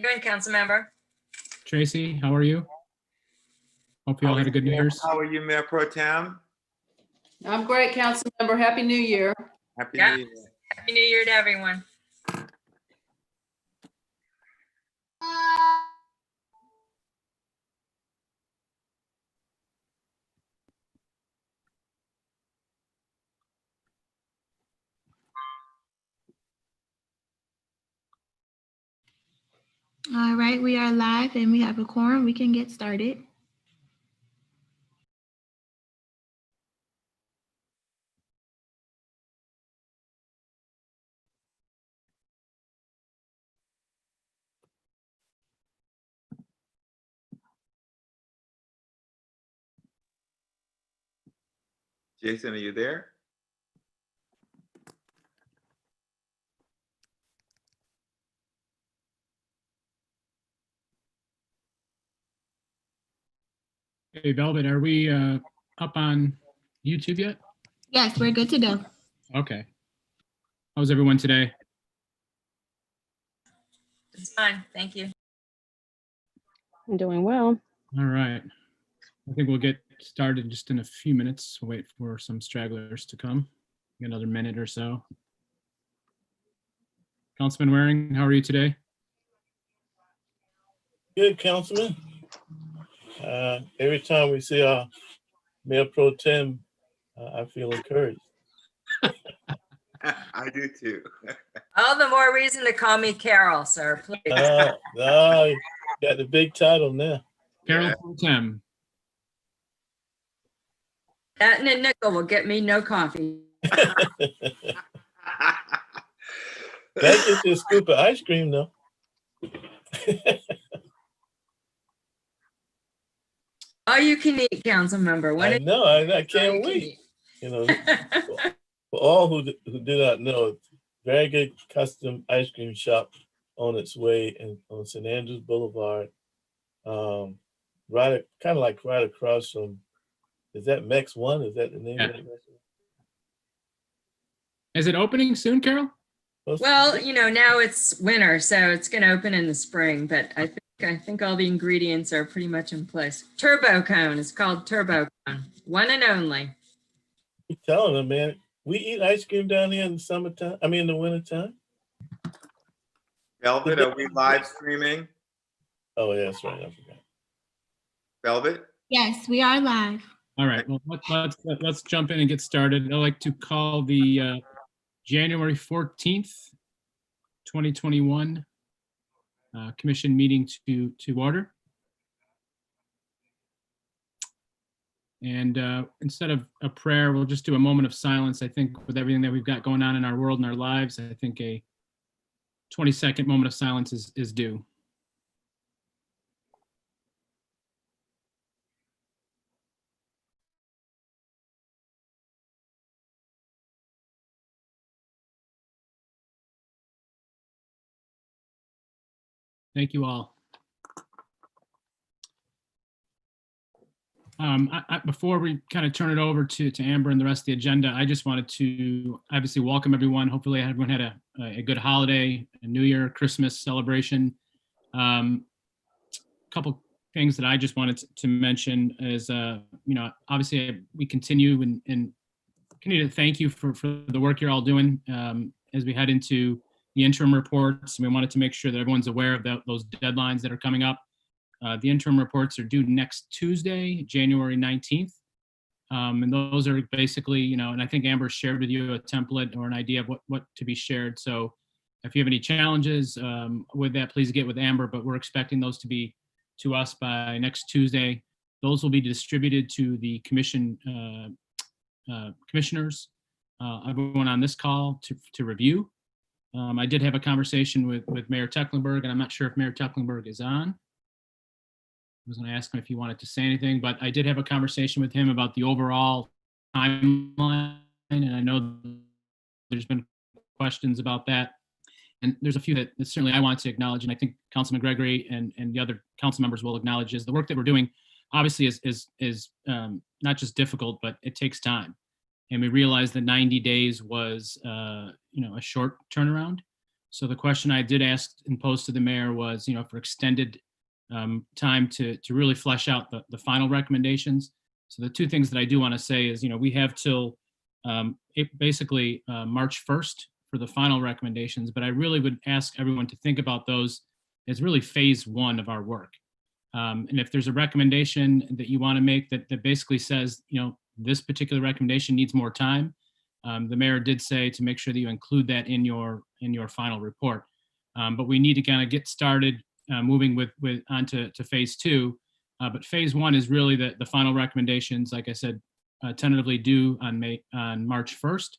doing, council member? Tracy, how are you? Hope you all had a good New Year's. How are you, Mayor Pro Tem? I'm great, council member. Happy New Year. Happy Yeah. New Year. Happy New Year to everyone. All right, we are live and we have a quorum. We can get started. Jason, are you there? Hey, Velvet, are we up on YouTube yet? Yes, we're good to go. Okay. How's everyone today? It's fine. Thank you. I'm doing well. All right. I think we'll get started just in a few minutes. We'll wait for some stragglers to come. Another minute or so. Councilman Waring, how are you today? Good, Councilman. Every time we see our Mayor Pro Tem, I feel encouraged. I do too. All the more reason to call me Carol, sir, please. No, you got the big title now. Carol Yeah. Pro Tem. That and a nickel will get me no coffee. That gets you a scoop of ice cream, though. All you can eat, council member. I know. I can't wait. You know, wait. for all who do not know, very good custom ice cream shop on its way on St. Andrews Boulevard. Right across from. Is that Mex One? Is that the name of that restaurant? Is it opening soon, Carol? Well, you know, now it's winter, so it's going to open in the spring, but I think all the ingredients are pretty much in place. Turbo Cone is called Turbo Cone, one and only. I'm telling them, man, we eat ice cream down here in the summertime. I mean, in the wintertime. Velvet, are we live streaming? Oh, yeah, that's right. I forgot. Velvet? Yes, we are live. All right. Well, let's jump in and get started. I'd like to call the January 14th, 2021 commission meeting to order. And instead of a prayer, we'll just do a moment of silence. I think with everything that we've got going on in our world and our lives, I think a 20-second moment of silence is due. Thank you all. Before we kind of turn it over to Amber and the rest of the agenda, I just wanted to obviously welcome everyone. Hopefully everyone had a good holiday, a New Year, Christmas celebration. Couple things that I just wanted to mention is, you know, obviously we continue and continue to thank you for the work you're all doing as we head into the interim reports. We wanted to make sure that everyone's aware of those deadlines that are coming up. The interim reports are due next Tuesday, January 19th. And those are basically, you know, and I think Amber shared with you a template or an idea of what to be shared. So if you have any challenges with that, please get with Amber, but we're expecting those to be to us by next Tuesday. Those will be distributed to the commissioners, everyone on this call to review. I did have a conversation with Mayor Tecklenburg, and I'm not sure if Mayor Tecklenburg is on. I was going to ask him if he wanted to say anything, but I did have a conversation with him about the overall timeline, and I know there's been questions about that. And there's a few that certainly I want to acknowledge, and I think Councilman Gregory and the other council members will acknowledge, is the work that we're doing obviously is not just difficult, but it takes time. And we realized that 90 days was, you know, a short turnaround. So the question I did ask and pose to the mayor was, for extended time to really flesh out the final recommendations. So the two things that I do want to say is, we have till basically March 1st for the final recommendations, but I really would ask everyone to think about those as really phase one of our work. And if there's a recommendation that you want to make that basically says, this particular recommendation needs more time, the mayor did say to make sure that you include that in your final report. But we need to kind of get started moving with onto phase two. But phase one is really the final recommendations, like I said, tentatively due on March 1st.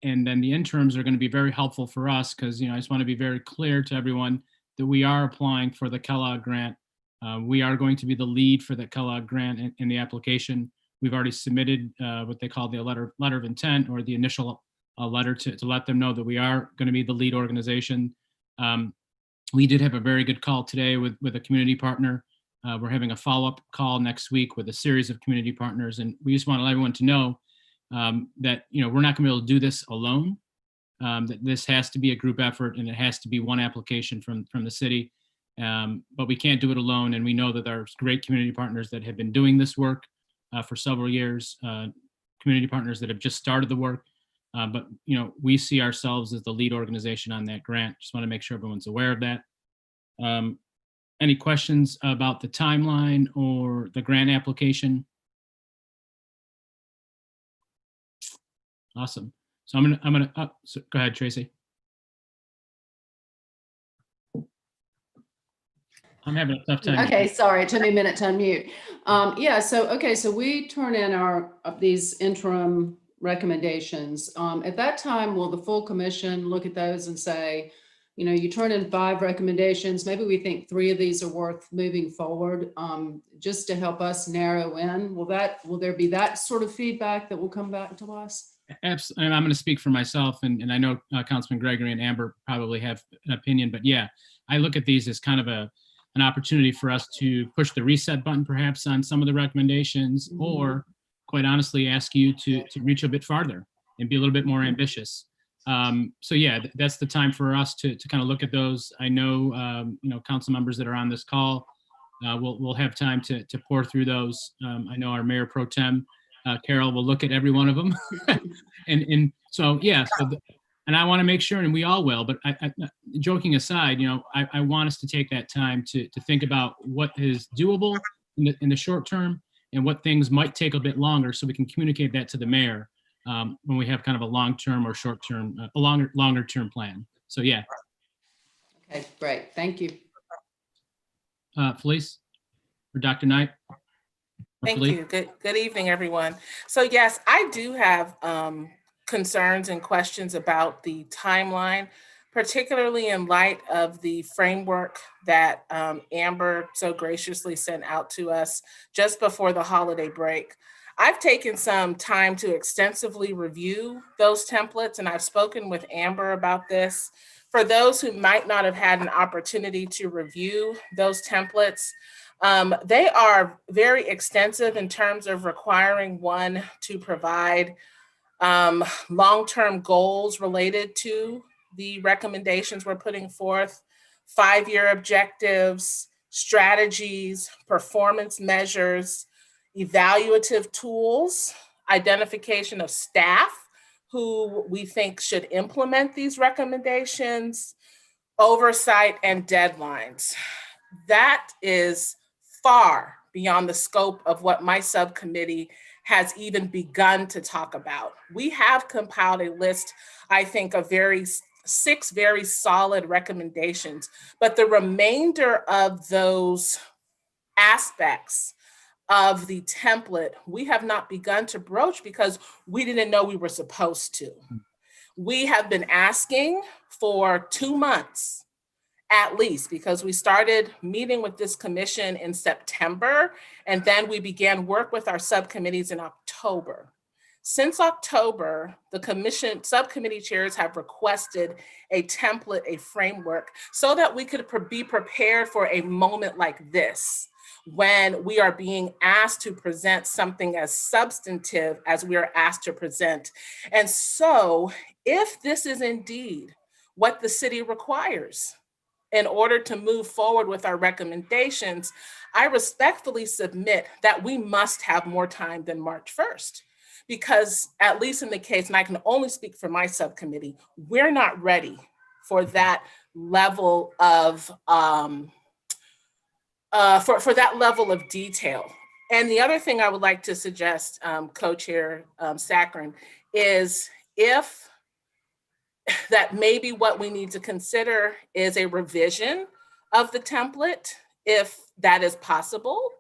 And then the interims are going to be very helpful for us because, I just want to be very clear to everyone that we are applying for the Kellogg grant. We are going to be the lead for the Kellogg grant in the application. We've already submitted what they call the letter of intent, or the initial letter to let them know that we are going to be the lead organization. We did have a very good call today with a community partner. We're having a follow-up call next week with a series of community partners, and we just want everyone to know that we're not going to be able to do this alone. That this has to be a group effort, and it has to be one application from the city. But we can't do it alone, and we know that there's great community partners that have been doing this work for several years, community partners that have just started the work. But we see ourselves as the lead organization on that grant. Just want to make sure everyone's aware of that. Any questions about the timeline or the grant application? Awesome. So I'm gonna so go ahead, Tracy. I'm having a tough time. Okay, sorry, it took me a minute to unmute. Yeah, so we turn in these interim recommendations. At that time, will the full commission look at those and say, you turn in 5 recommendations, maybe we think 3 of these are worth moving forward, just to help us narrow in? Will there be that sort of feedback that will come back to us? Absolutely. And I'm going to speak for myself, and I know Councilman Gregory and Amber probably have an opinion, but yeah, I look at these as kind of an opportunity for us to push the reset button perhaps on some of the recommendations, or quite honestly ask you to reach a bit farther and be a little bit more ambitious. So yeah, that's the time for us to kind of look at those. I know, council members that are on this call, we'll have time to pour through those. I know our Mayor Pro Tem, Carol, will look at every one of them. and so, yeah, and I want to make sure, and we all will, but I joking aside, I want us to take that time to think about what is doable in the short term and what things might take a bit longer, so we can communicate that to the mayor when we have kind of a long-term or short-term, a longer-term plan. So yeah. Okay, great. Thank you. Felice or Dr. Knight? Thank you. Good evening, everyone. So yes, I do have concerns and questions about the timeline, particularly in light of the framework that Amber so graciously sent out to us just before the holiday break. I've taken some time to extensively review those templates, and I've spoken with Amber about this. For those who might not have had an opportunity to review those templates, they are very extensive in terms of requiring one to provide long-term goals related to the recommendations we're putting forth, 5-year objectives, strategies, performance measures, evaluative tools, identification of staff who we think should implement these recommendations, oversight, and deadlines. That is far beyond the scope of what my subcommittee has even begun to talk about. We have compiled a list, I think, of 6 very solid recommendations, but the remainder of those aspects of the template, we have not begun to broach because we didn't know we were supposed to. We have been asking for 2 months at least, because we started meeting with this commission in September, and then we began work with our subcommittees in October. Since October, the commission subcommittee chairs have requested a template, a framework, so that we could be prepared for a moment like this, when we are being asked to present something as substantive as we are asked to present. And so if this is indeed what the city requires in order to move forward with our recommendations, I respectfully submit that we must have more time than March 1st. Because at least in the case, and I can only speak for my subcommittee, we're not ready for that level of for that level of detail. And the other thing I would like to suggest, Co-Chair Saccharin, is if that maybe what we need to consider is a revision of the template, if that is possible.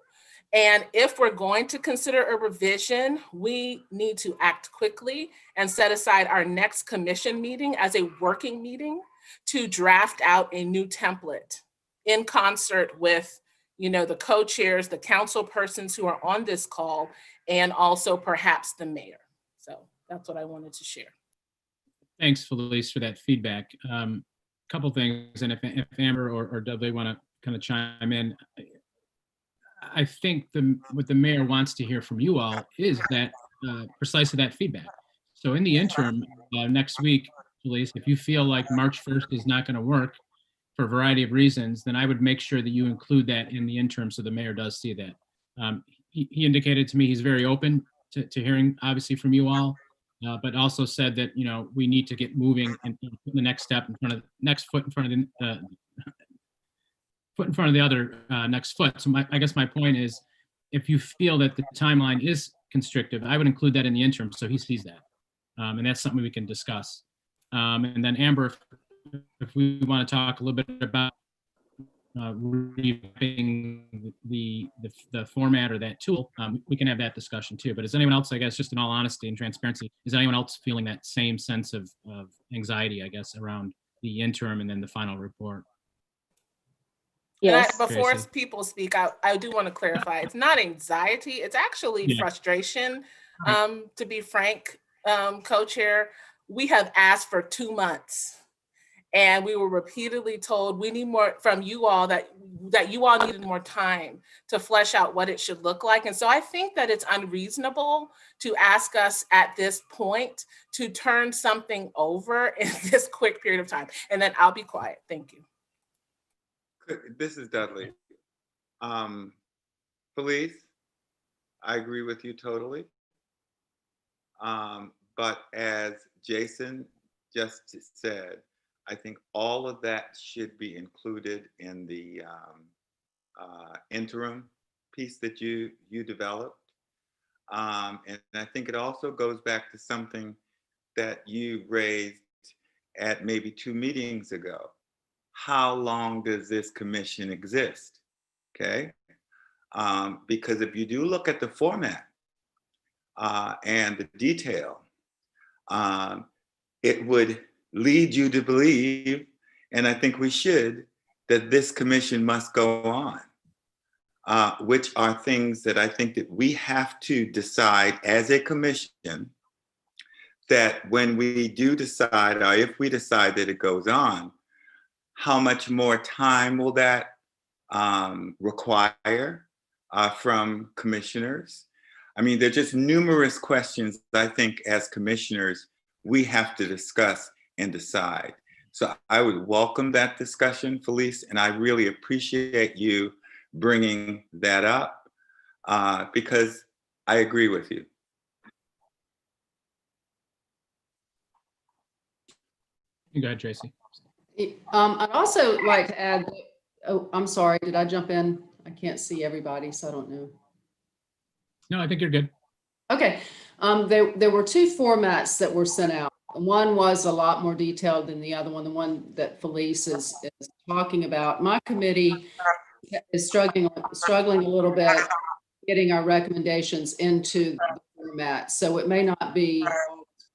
And if we're going to consider a revision, we need to act quickly and set aside our next commission meeting as a working meeting to draft out a new template in concert with, the co-chairs, the council persons who are on this call, and also perhaps the mayor. So that's what I wanted to share. Thanks, Felice, for that feedback. Couple things, and if Amber or Dudley want to kind of chime in, I think what the mayor wants to hear from you all is that precisely that feedback. So in the interim, next week, Felice, if you feel like March 1st is not going to work for a variety of reasons, then I would make sure that you include that in the interim so the mayor does see that. He indicated to me he's very open to hearing, obviously, from you all. But also said that we need to get moving and put the next step in front of next foot in front of the foot in front of the other next foot. So I guess my point is, if you feel that the timeline is constrictive, I would include that in the interim so he sees that, and that's something we can discuss. And then Amber, if we want to talk a little bit about revamping the format or that tool, we can have that discussion too. But is anyone else, I guess, just in all honesty and transparency, is anyone else feeling that same sense of anxiety, I guess, around the interim and then the final report? Yes. Before Tracy. people speak, I do want to clarify. It's not anxiety. It's actually Yeah. frustration. To be frank, co-chair, we have asked for 2 months. And we were repeatedly told we need more from you all, that you all needed more time to flesh out what it should look like. And so I think that it's unreasonable to ask us at this point to turn something over in this quick period of time. And then I'll be quiet. Thank you. This is Dudley. Felice, I agree with you totally. But as Jason just said, I think all of that should be included in the interim piece that you developed. And I think it also goes back to something that you raised at maybe 2 meetings ago. How long does this commission exist? Okay. Because if you do look at the format and the detail, it would lead you to believe, and I think we should, that this commission must go on, which are things that I think that we have to decide as a commission, that when we do decide, or if we decide that it goes on, how much more time will that require from commissioners? I mean, there are just numerous questions I think as commissioners we have to discuss and decide. So I would welcome that discussion, Felice, and I really appreciate you bringing that up because I agree with you. You go ahead, Tracy. I'd also like to add, oh, I'm sorry, did I jump in? I can't see everybody, so I don't know. No, I think you're good. Okay, there were 2 formats that were sent out. One was a lot more detailed than the other one, the one that Felice is talking about. My committee is struggling a little bit getting our recommendations into the format. So it may not be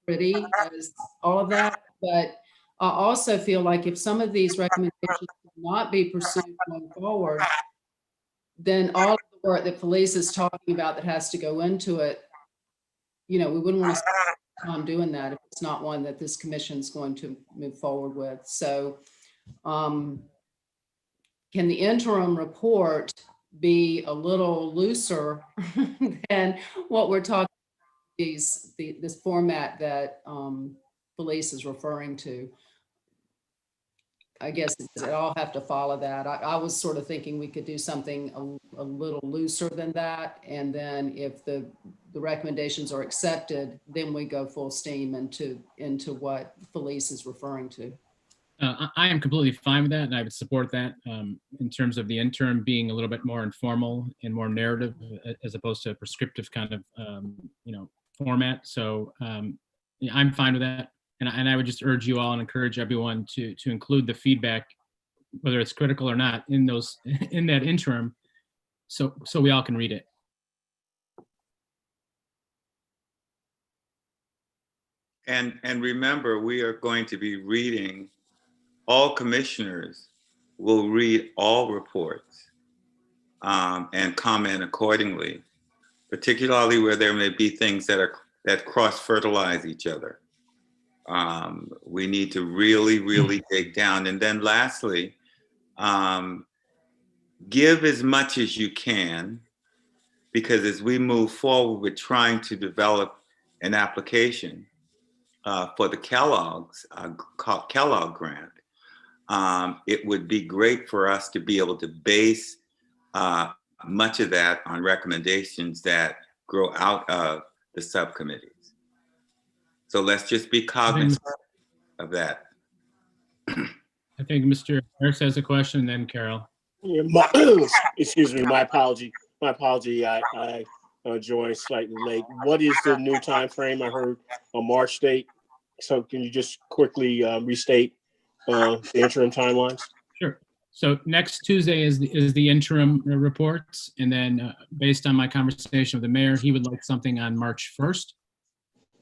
pretty as all of that, but I also feel like if some of these recommendations will not be pursued going forward, then all of the work that Felice is talking about that has to go into it, we wouldn't want to spend time doing that if it's not one that this commission is going to move forward with. So can the interim report be a little looser than what we're talking about, this format that Felice is referring to? I guess, does it all have to follow that? I was sort of thinking we could do something a little looser than that. And then if the recommendations are accepted, then we go full steam into what Felice is referring to. I am completely fine with that, and I would support that in terms of the interim being a little bit more informal and more narrative as opposed to a prescriptive kind of format. So yeah, I'm fine with that, and I would just urge you all and encourage everyone to include the feedback, whether it's critical or not, in those in that interim, so we all can read it. And remember, we are going to be reading, all commissioners will read all reports and comment accordingly, particularly where there may be things that cross-fertilize each other. We need to really dig down. And then lastly, give as much as you can, because as we move forward with trying to develop an application for the Kellogg grant, it would be great for us to be able to base much of that on recommendations that grow out of the subcommittees. So let's just be cognizant of that. I think Mr. Harris has a question, then Carol. Yeah, excuse me, my apology. My apology. I joined slightly late. What is the new time frame? I heard a March date. So can you just quickly restate the interim timelines? Sure. So next Tuesday is the interim reports, and then based on my conversation with the mayor, he would like something on March 1st.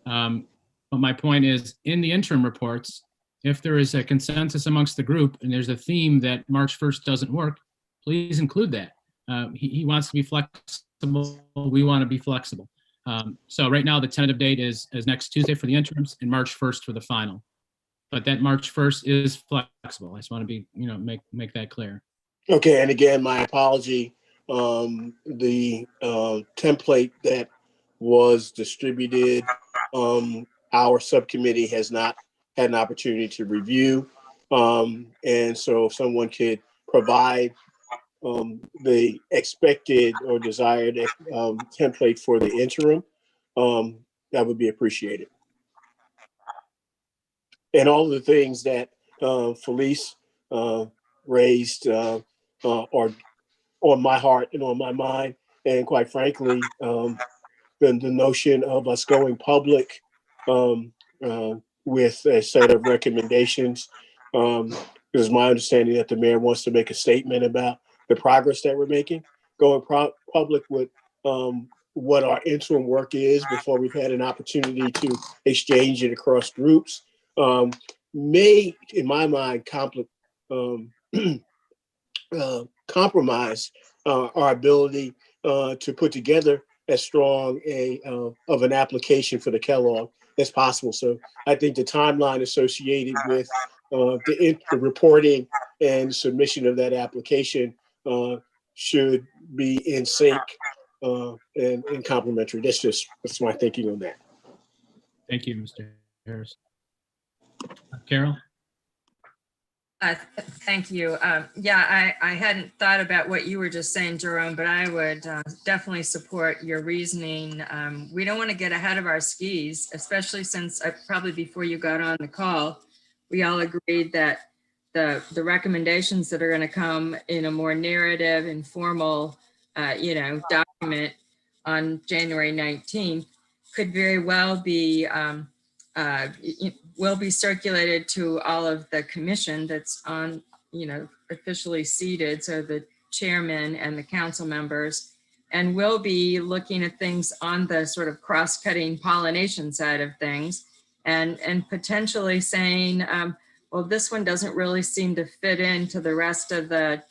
But my point is, in the interim reports, if there is a consensus amongst the group and there's a theme that March 1st doesn't work, please include that. He wants to be flexible. We want to be flexible. So right now, the tentative date is next Tuesday for the interims and March 1st for the final. But that March 1st is flexible. I just want to be, make that clear. Okay, and again, my apology. The template that was distributed, our subcommittee has not had an opportunity to review. And so if someone could provide the expected or desired template for the interim, that would be appreciated. And all the things that Felice raised are on my heart and on my mind. And quite frankly, the notion of us going public with a set of recommendations. It is my understanding that the mayor wants to make a statement about the progress that we're making. Going public with what our interim work is before we've had an opportunity to exchange it across groups may, in my mind, compromise our ability to put together as strong of an application for the Kellogg as possible. So I think the timeline associated with the reporting and submission of that application should be in sync and complementary. That's my thinking on that. Thank you, Mr. Harris. Carol? Thank you. Yeah, I hadn't thought about what you were just saying, Jerome, but I would definitely support your reasoning. We don't want to get ahead of our skis, especially since probably before you got on the call, we all agreed that the recommendations that are going to come in a more narrative, informal, document on January 19th could very well be will be circulated to all of the commission that's on, officially seated. So the chairman and the council members, and we'll be looking at things on the sort of cross-cutting pollination side of things and potentially saying, well, this one doesn't really seem to fit into the rest of the,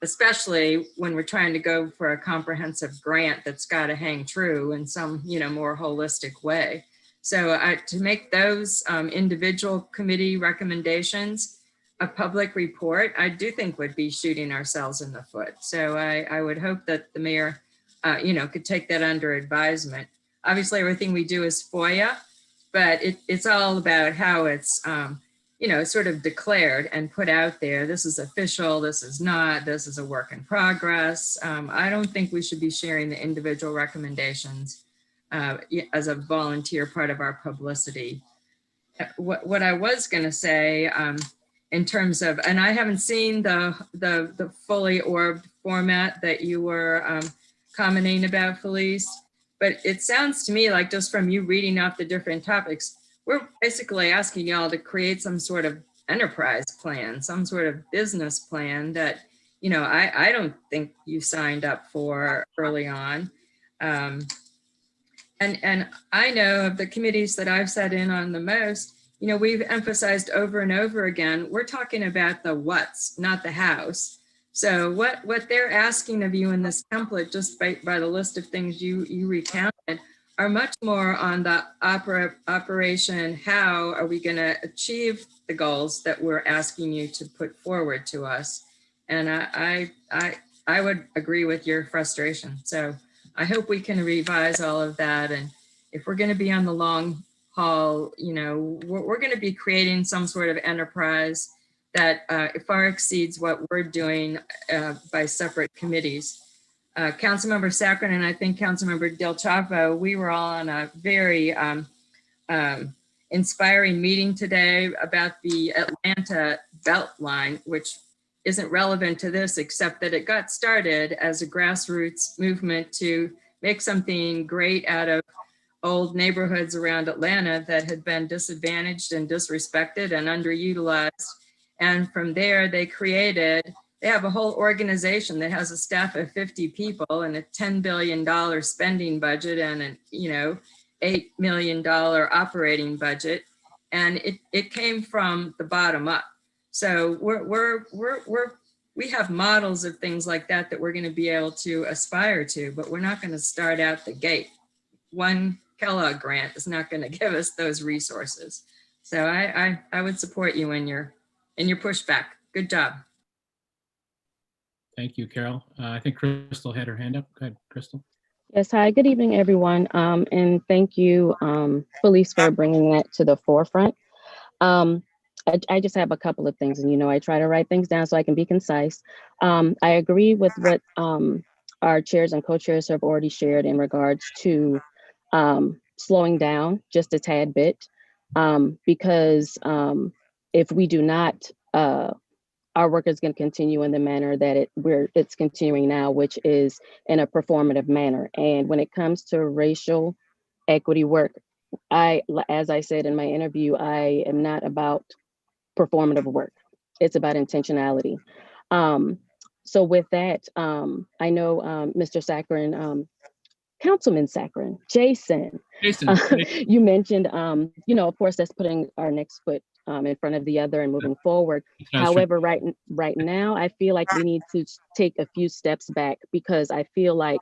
especially when we're trying to go for a comprehensive grant that's got to hang true in some, more holistic way. So to make those individual committee recommendations a public report, I do think would be shooting ourselves in the foot. So I would hope that the mayor, could take that under advisement. Obviously, everything we do is FOIA, but it's all about how it's, sort of declared and put out there, this is official, this is not, this is a work in progress. I don't think we should be sharing the individual recommendations as a volunteer part of our publicity. What I was going to say in terms of, and I haven't seen the fully orbed format that you were commenting about, Felice, but it sounds to me like just from you reading off the different topics, we're basically asking y'all to create some sort of enterprise plan, some sort of business plan that, I don't think you signed up for early on. And I know of the committees that I've sat in on the most, we've emphasized over and over again, we're talking about the what's, not the hows. So what they're asking of you in this template, just by the list of things you recounted, are much more on the operation, how are we going to achieve the goals that we're asking you to put forward to us. And I would agree with your frustration. So I hope we can revise all of that. And if we're going to be on the long haul, we're going to be creating some sort of enterprise that far exceeds what we're doing by separate committees. Councilmember Saccharin and I think Councilmember Del Chapo, we were all on a very inspiring meeting today about the Atlanta Beltline, which isn't relevant to this, except that it got started as a grassroots movement to make something great out of old neighborhoods around Atlanta that had been disadvantaged and disrespected and underutilized. And from there, they have a whole organization that has a staff of 50 people and a $10 billion spending budget and an, $8 million operating budget. And it came from the bottom up. So we have models of things like that we're going to be able to aspire to, but we're not going to start out the gate. One Kellogg grant is not going to give us those resources. So I would support you in your pushback. Good job. Thank you, Carol. I think Crystal had her hand up. Go ahead, Crystal. Yes, hi, good evening, everyone. And thank you, Felice, for bringing that to the forefront. I just have a couple of things, and I try to write things down so I can be concise. I agree with what our chairs and co-chairs have already shared in regards to slowing down just a tad bit, because if we do not, our work is going to continue in the manner that it's continuing now, which is in a performative manner. And when it comes to racial equity work, as I said in my interview, I am not about performative work. It's about intentionality. So with that, I know Mr. Saccharin, Councilman Saccharin, Jason, you mentioned, of course, that's putting our next foot in front of the other and moving forward. However, right now, I feel like we need to take a few steps back, because I feel like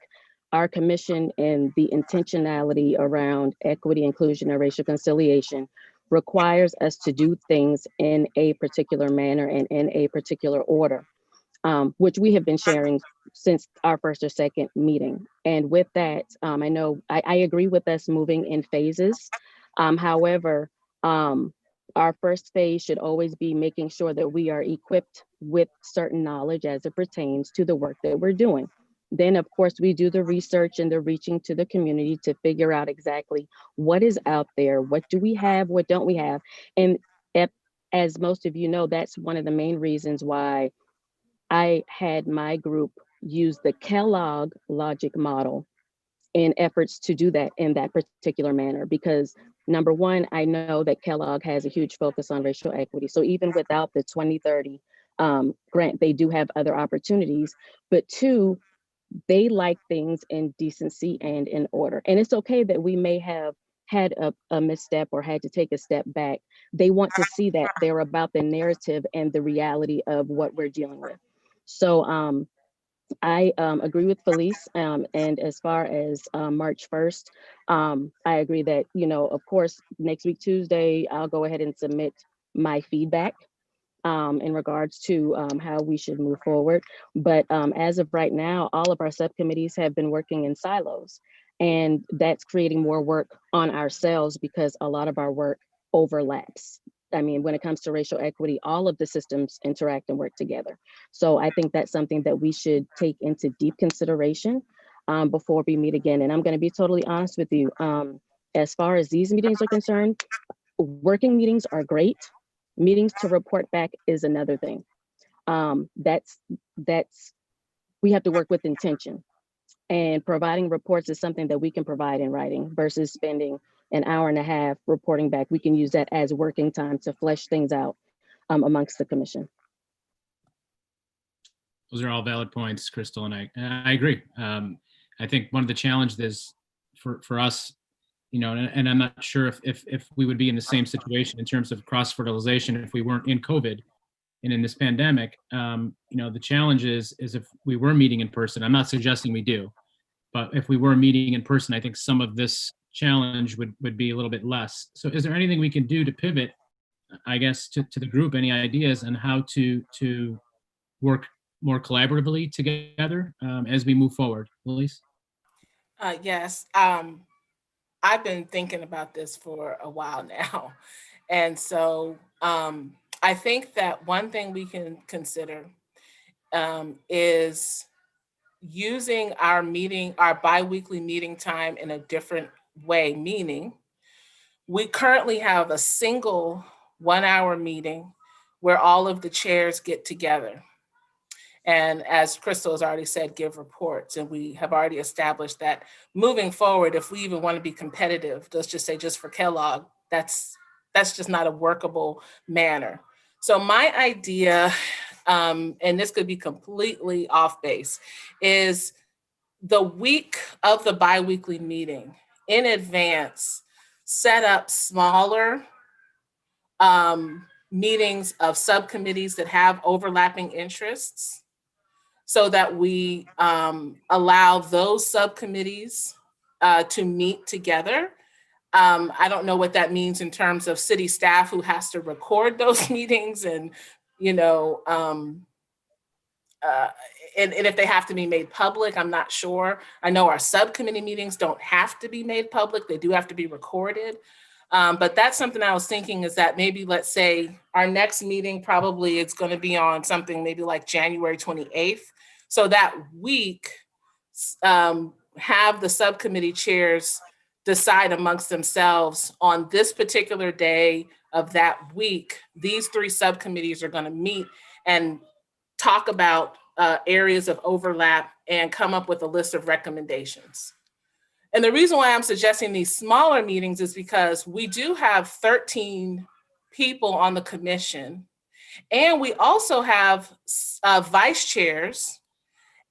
our commission and the intentionality around equity, inclusion, and racial conciliation requires us to do things in a particular manner and in a particular order, which we have been sharing since our first or second meeting. And with that, I know I agree with us moving in phases. However, our first phase should always be making sure that we are equipped with certain knowledge as it pertains to the work that we're doing. Then, of course, we do the research and the reaching to the community to figure out exactly what is out there, what do we have, what don't we have. And as most of you know, that's one of the main reasons why I had my group use the Kellogg logic model in efforts to do that in that particular manner, because number one, I know that Kellogg has a huge focus on racial equity. So even without the 2030 grant, they do have other opportunities. But two, they like things in decency and in order. And it's okay that we may have had a misstep or had to take a step back. They want to see that they're about the narrative and the reality of what we're dealing with. So I agree with Felice. And as far as March 1st, I agree that, of course, next week, Tuesday, I'll go ahead and submit my feedback in regards to how we should move forward. But as of right now, all of our subcommittees have been working in silos, and that's creating more work on ourselves because a lot of our work overlaps. I mean, when it comes to racial equity, all of the systems interact and work together. So I think that's something that we should take into deep consideration before we meet again. And I'm going to be totally honest with you. As far as these meetings are concerned, working meetings are great. Meetings to report back is another thing. That's we have to work with intention. And providing reports is something that we can provide in writing versus spending an hour and a half reporting back. We can use that as working time to flesh things out amongst the commission. Those are all valid points, Crystal, and I agree. I think one of the challenges is for us, you know, and I'm not sure if we would be in the same situation in terms of cross-fertilization if we weren't in COVID and in this pandemic. You know, the challenge is if we were meeting in person. I'm not suggesting we do, but if we were meeting in person, I think some of this challenge would be a little bit less. So is there anything we can do to pivot, I guess, to the group? Any ideas on how to work more collaboratively together as we move forward? Elise? Yes, I've been thinking about this for a while now. And so I think that one thing we can consider is using our biweekly meeting time in a different way, meaning we currently have a single 1-hour meeting where all of the chairs get together. And as Crystal has already said, give reports. And we have already established that moving forward, if we even want to be competitive, let's just say just for Kellogg, that's just not a workable manner. So my idea, and this could be completely off base, is the week of the biweekly meeting in advance, set up smaller meetings of subcommittees that have overlapping interests so that we allow those subcommittees to meet together. I don't know what that means in terms of city staff who has to record those meetings and, you know, and if they have to be made public, I'm not sure. I know our subcommittee meetings don't have to be made public. They do have to be recorded. But that's something I was thinking is that maybe, let's say our next meeting, probably it's going to be on something maybe like January 28th. So that week, have the subcommittee chairs decide amongst themselves on this particular day of that week, these 3 subcommittees are going to meet and talk about areas of overlap and come up with a list of recommendations. And the reason why I'm suggesting these smaller meetings is because we do have 13 people on the commission, and we also have vice chairs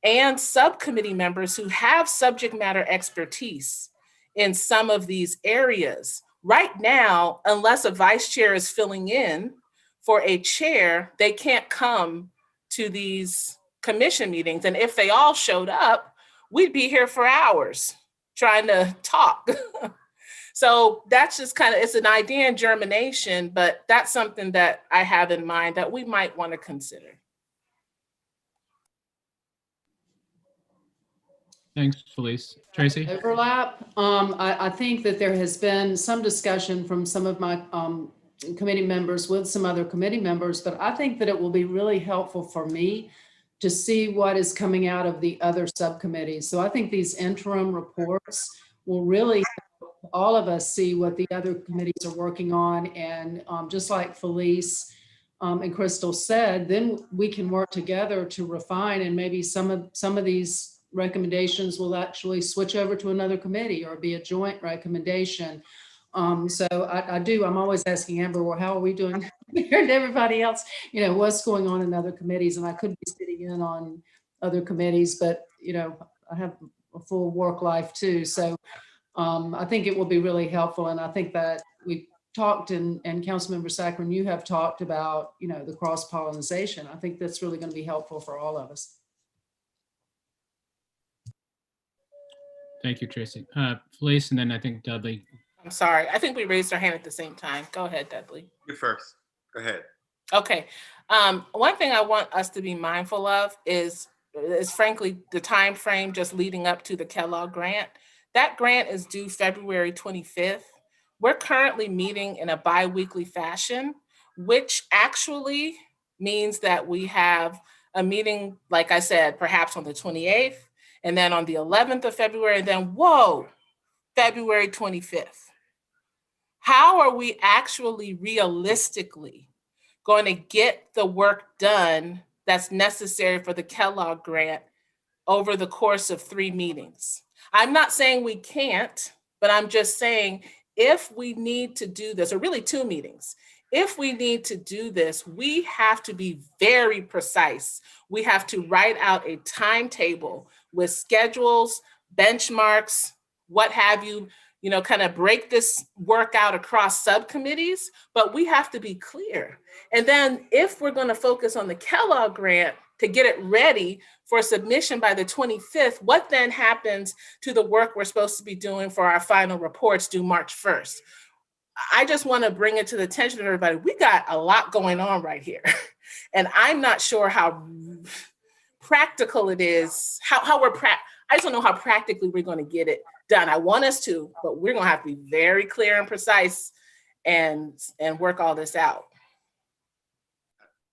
and subcommittee members who have subject matter expertise in some of these areas. Right now, unless a vice chair is filling in for a chair, they can't come to these commission meetings. And if they all showed up, we'd be here for hours trying to talk. So that's just kind of, it's an idea in germination, but that's something that I have in mind that we might want to consider. Thanks, Felice. Tracy? Overlap. I think that there has been some discussion from some of my committee members with some other committee members, but I think that it will be really helpful for me to see what is coming out of the other subcommittees. So I think these interim reports will really help all of us see what the other committees are working on. And just like Felice and Crystal said, then we can work together to refine, and maybe some of these recommendations will actually switch over to another committee or be a joint recommendation. So I'm always asking Amber, well, how are we doing compared to everybody else? You know, what's going on in other committees? And I could be sitting in on other committees, but, you know, I have a full work life too. So I think it will be really helpful. And I think that we talked, and Councilmember Saccharine, you have talked about, you know, the cross-pollination. I think that's really going to be helpful for all of us. Thank you, Tracy. Felice, and then I think Dudley. I'm sorry. I think we raised our hand at the same time. Go ahead, Dudley. You first. Go ahead. Okay. One thing I want us to be mindful of is frankly the time frame just leading up to the Kellogg grant. That grant is due February 25th. We're currently meeting in a bi-weekly fashion, which actually means that we have a meeting, like I said, perhaps on the 28th, and then on the 11th of February, and then, whoa, February 25th. How are we actually realistically going to get the work done that's necessary for the Kellogg grant over the course of 3 meetings? I'm not saying we can't, but I'm just saying if we need to do this, or really 2 meetings, if we need to do this, we have to be very precise. We have to write out a timetable with schedules, benchmarks, what have you, kind of break this work out across subcommittees, but we have to be clear. And then if we're going to focus on the Kellogg grant to get it ready for submission by the 25th, what then happens to the work we're supposed to be doing for our final reports due March 1st? I just want to bring it to the attention of everybody. We got a lot going on right here. And I'm not sure how practical it is, I just don't know how practically we're going to get it done. I want us to, but we're going to have to be very clear and precise and work all this out.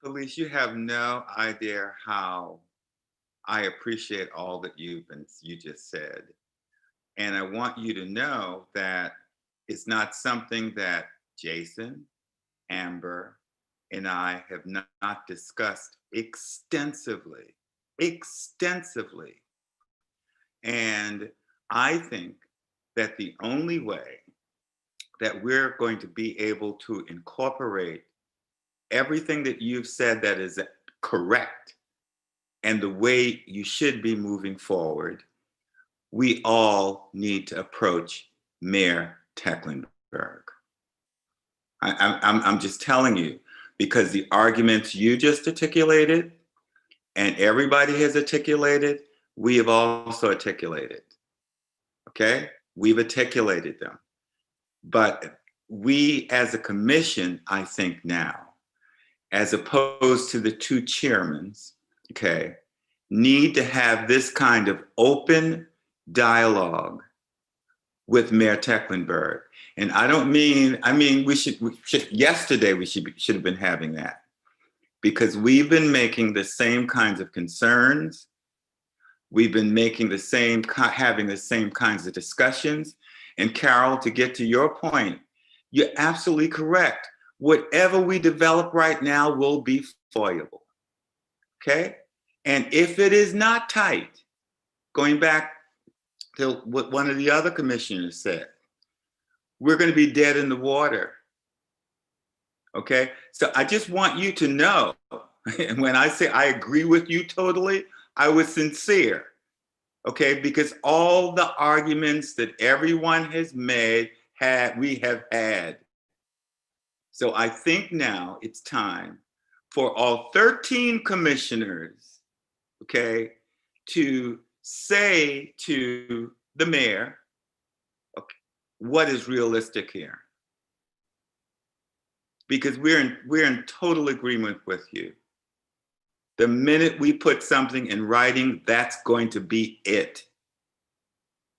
Felice, you have no idea how I appreciate all that you just said. And I want you to know that it's not something that Jason, Amber, and I have not discussed extensively. And I think that the only way that we're going to be able to incorporate everything that you've said that is correct and the way you should be moving forward, we all need to approach Mayor Tecklenburg. I'm just telling you, because the arguments you just articulated and everybody has articulated, we have also articulated. Okay? We've articulated them. But we as a commission, I think now, as opposed to the 2 chairmen, okay, need to have this kind of open dialogue with Mayor Tecklenburg. And I mean, we should yesterday we should have been having that, because we've been making the same kinds of concerns. We've been having the same kinds of discussions. And Carol, to get to your point, you're absolutely correct. Whatever we develop right now will be foilable, okay? And if it is not tight, going back to what one of the other commissioners said, we're going to be dead in the water, okay? So I just want you to know, and when I say I agree with you totally, I was sincere, okay? Because all the arguments that everyone has made, we have had. So I think now it's time for all 13 commissioners, okay, to say to the mayor, okay, what is realistic here? Because we're in total agreement with you. The minute we put something in writing, that's going to be it.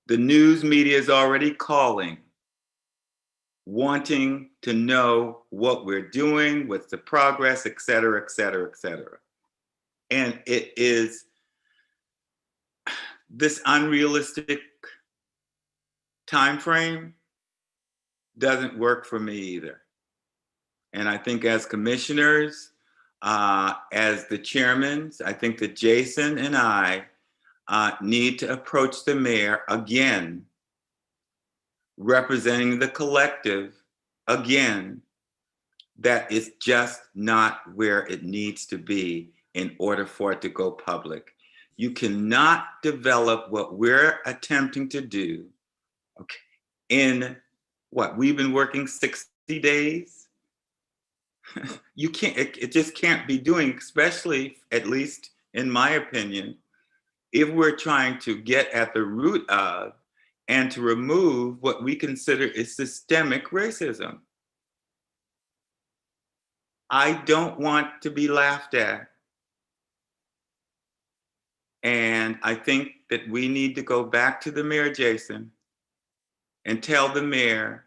The news media is already calling, wanting to know what we're doing, what's the progress, et cetera, et cetera, et cetera. And it is this unrealistic time frame doesn't work for me either. And I think as commissioners, as the chairmen, I think that Jason and I need to approach the mayor again, representing the collective again, that is just not where it needs to be in order for it to go public. You cannot develop what we're attempting to do, okay, in what, we've been working 60 days? You can't, it just can't be doing, especially, at least in my opinion, if we're trying to get at the root of and to remove what we consider is systemic racism. I don't want to be laughed at. And I think that we need to go back to the mayor, Jason, and tell the mayor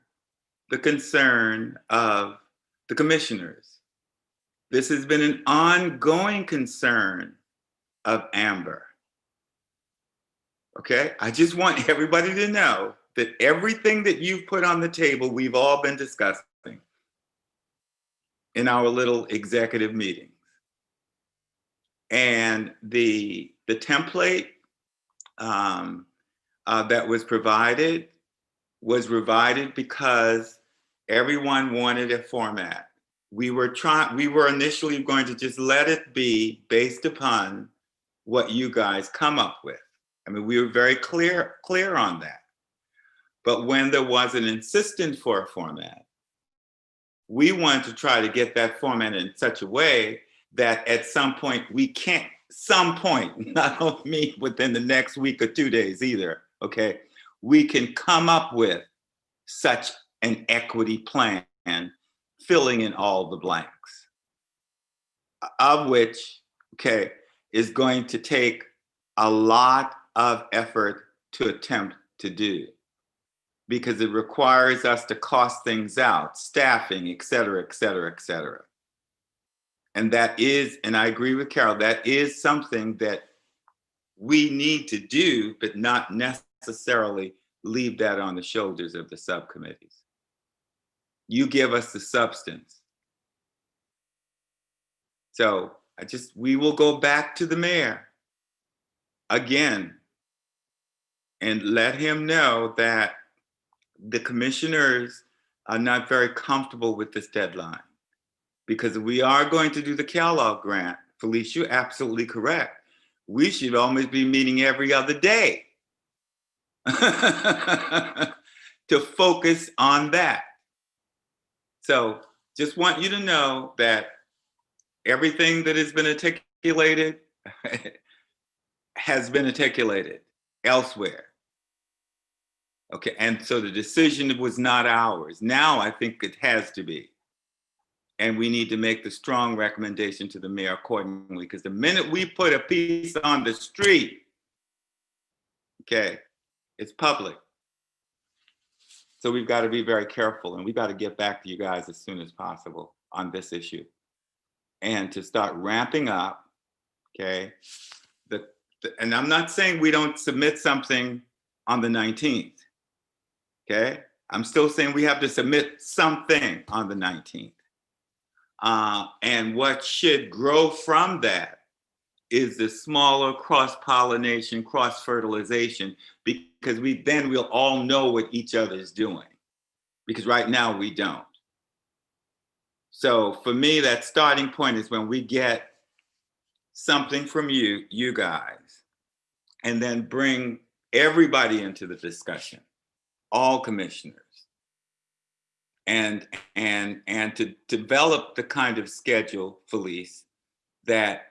the concern of the commissioners. This has been an ongoing concern of Amber. Okay, I just want everybody to know that everything that you've put on the table, we've all been discussing in our little executive meetings. And the template that was provided because everyone wanted a format. We were initially going to just let it be based upon what you guys come up with. I mean, we were very clear on that. But when there was an insistence for a format, we wanted to try to get that format in such a way that at some point, not only within the next week or 2 days either, okay, we can come up with such an equity plan, filling in all the blanks, of which, okay, is going to take a lot of effort to attempt to do, because it requires us to cost things out, staffing, et cetera, et cetera, et cetera. And that is, and I agree with Carol, that is something that we need to do, but not necessarily leave that on the shoulders of the subcommittees. You give us the substance. So we will go back to the mayor again and let him know that the commissioners are not very comfortable with this deadline, because we are going to do the Kellogg grant. Felice, you're absolutely correct. We should almost be meeting every other day to focus on that. So just want you to know that everything that has been articulated has been articulated elsewhere. Okay, and so the decision was not ours. Now I think it has to be. And we need to make the strong recommendation to the mayor accordingly, because the minute we put a piece on the street, okay, it's public. So we've got to be very careful, and we've got to get back to you guys as soon as possible on this issue. And to start ramping up, okay? And I'm not saying we don't submit something on the 19th, okay? I'm still saying we have to submit something on the 19th. And what should grow from that is the smaller cross-pollination, cross-fertilization, because we'll all know what each other is doing, because right now we don't. So for me, that starting point is when we get something from you guys, and then bring everybody into the discussion, all commissioners, and to develop the kind of schedule, Felice, that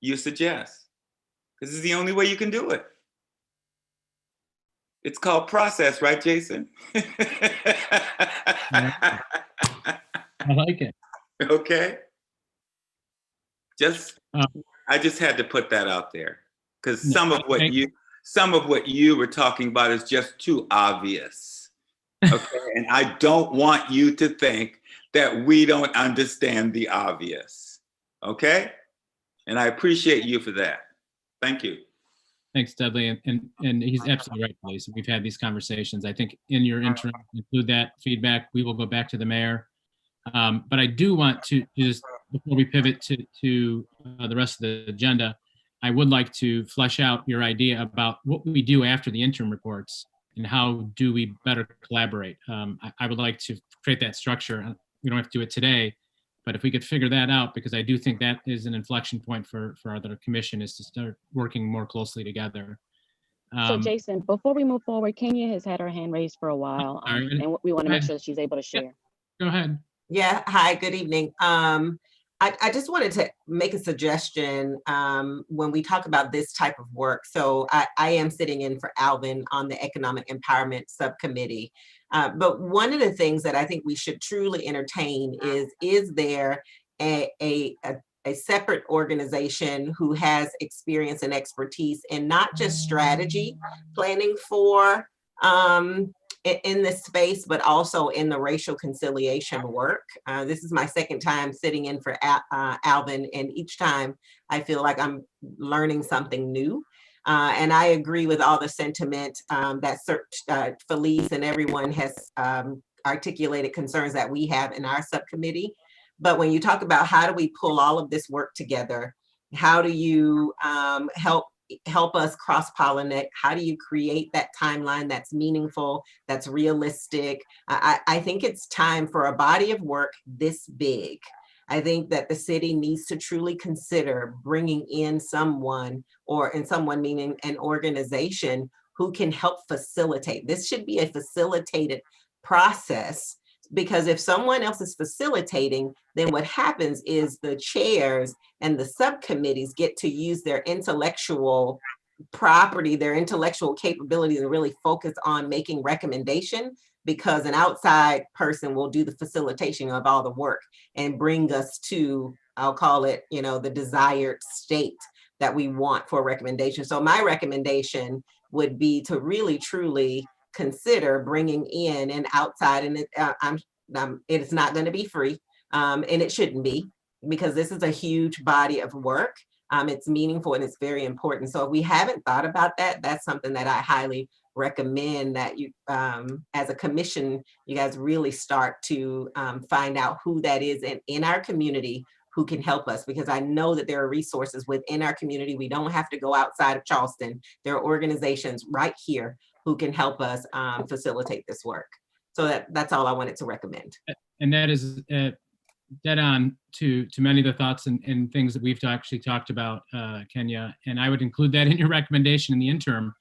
you suggest. This is the only way you can do it. It's called process, right, Jason? I like it. Okay. I just had to put that out there, because some of what you were talking about is just too obvious. Okay, and I don't want you to think that we don't understand the obvious. Okay, and I appreciate you for that. Thank you. Thanks, Dudley, and he's absolutely right, Lisa. We've had these conversations. I think in your interim, include that feedback. We will go back to the mayor. But I do want to just, before we pivot to the rest of the agenda, I would like to flesh out your idea about what we do after the interim reports and how do we better collaborate. I would like to create that structure. We don't have to do it today, but if we could figure that out, because I do think that is an inflection point for our other commission, is to start working more closely together. So Jason, before we move forward, Kenya has had her hand raised for a while, and we want to make sure that she's able to share. Go ahead. Yeah, hi, good evening. I just wanted to make a suggestion when we talk about this type of work. So I am sitting in for Alvin on the Economic Empowerment Subcommittee. But one of the things that I think we should truly entertain is there a separate organization who has experience and expertise in not just strategy planning for in this space, but also in the racial conciliation work. This is my second time sitting in for Alvin, and each time I feel like I'm learning something new. And I agree with all the sentiment that Felice and everyone has articulated concerns that we have in our subcommittee. But when you talk about how do we pull all of this work together, how do you help us cross-pollinate? How do you create that timeline that's meaningful, that's realistic? I think it's time for a body of work this big. I think that the city needs to truly consider bringing in someone, or in someone meaning an organization, who can help facilitate. This should be a facilitated process, because if someone else is facilitating, then what happens is the chairs and the subcommittees get to use their intellectual property, their intellectual capabilities, and really focus on making recommendation, because an outside person will do the facilitation of all the work and bring us to, I'll call it, the desired state that we want for a recommendation. So my recommendation would be to really, truly consider bringing in an outside, and it's not going to be free, and it shouldn't be, because this is a huge body of work. It's meaningful and it's very important. So if we haven't thought about that, that's something that I highly recommend that you, as a commission, you guys really start to find out who that is in our community who can help us, because I know that there are resources within our community. We don't have to go outside of Charleston. There are organizations right here who can help us facilitate this work. So that's all I wanted to recommend. And that is dead on to many of the thoughts and things that we've actually talked about, Kenya. And I would include that in your recommendation in the interim.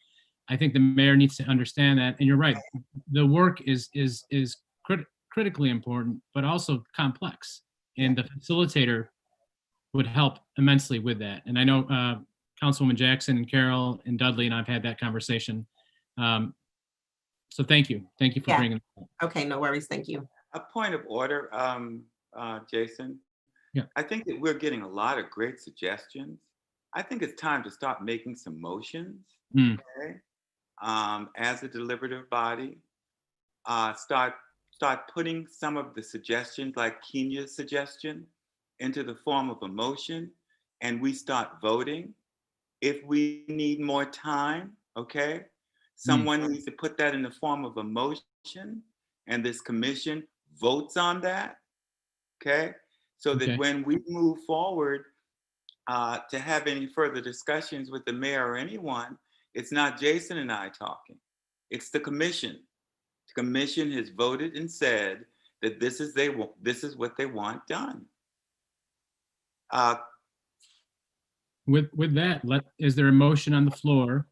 I think the mayor needs to understand that. And you're right, the work is critically important, but also complex. And the facilitator would help immensely with that. And I know Councilwoman Jackson and Carol and Dudley and I've had that conversation. So thank you. Thank you for bringing it up. Okay, no worries. Thank you. A point of order, Jason. Yeah. I think that we're getting a lot of great suggestions. I think it's time to start making some motions. Okay? As a deliberative body, start putting some of the suggestions, like Kenya's suggestion, into the form of a motion, and we start voting. If we need more time, okay, someone needs to put that in the form of a motion, and this commission votes on that, okay? So that when we move forward to have any further discussions with the mayor or anyone, it's not Jason and I talking, it's the commission. The commission has voted and said that this is what they want done. With that, is there a motion on the floor?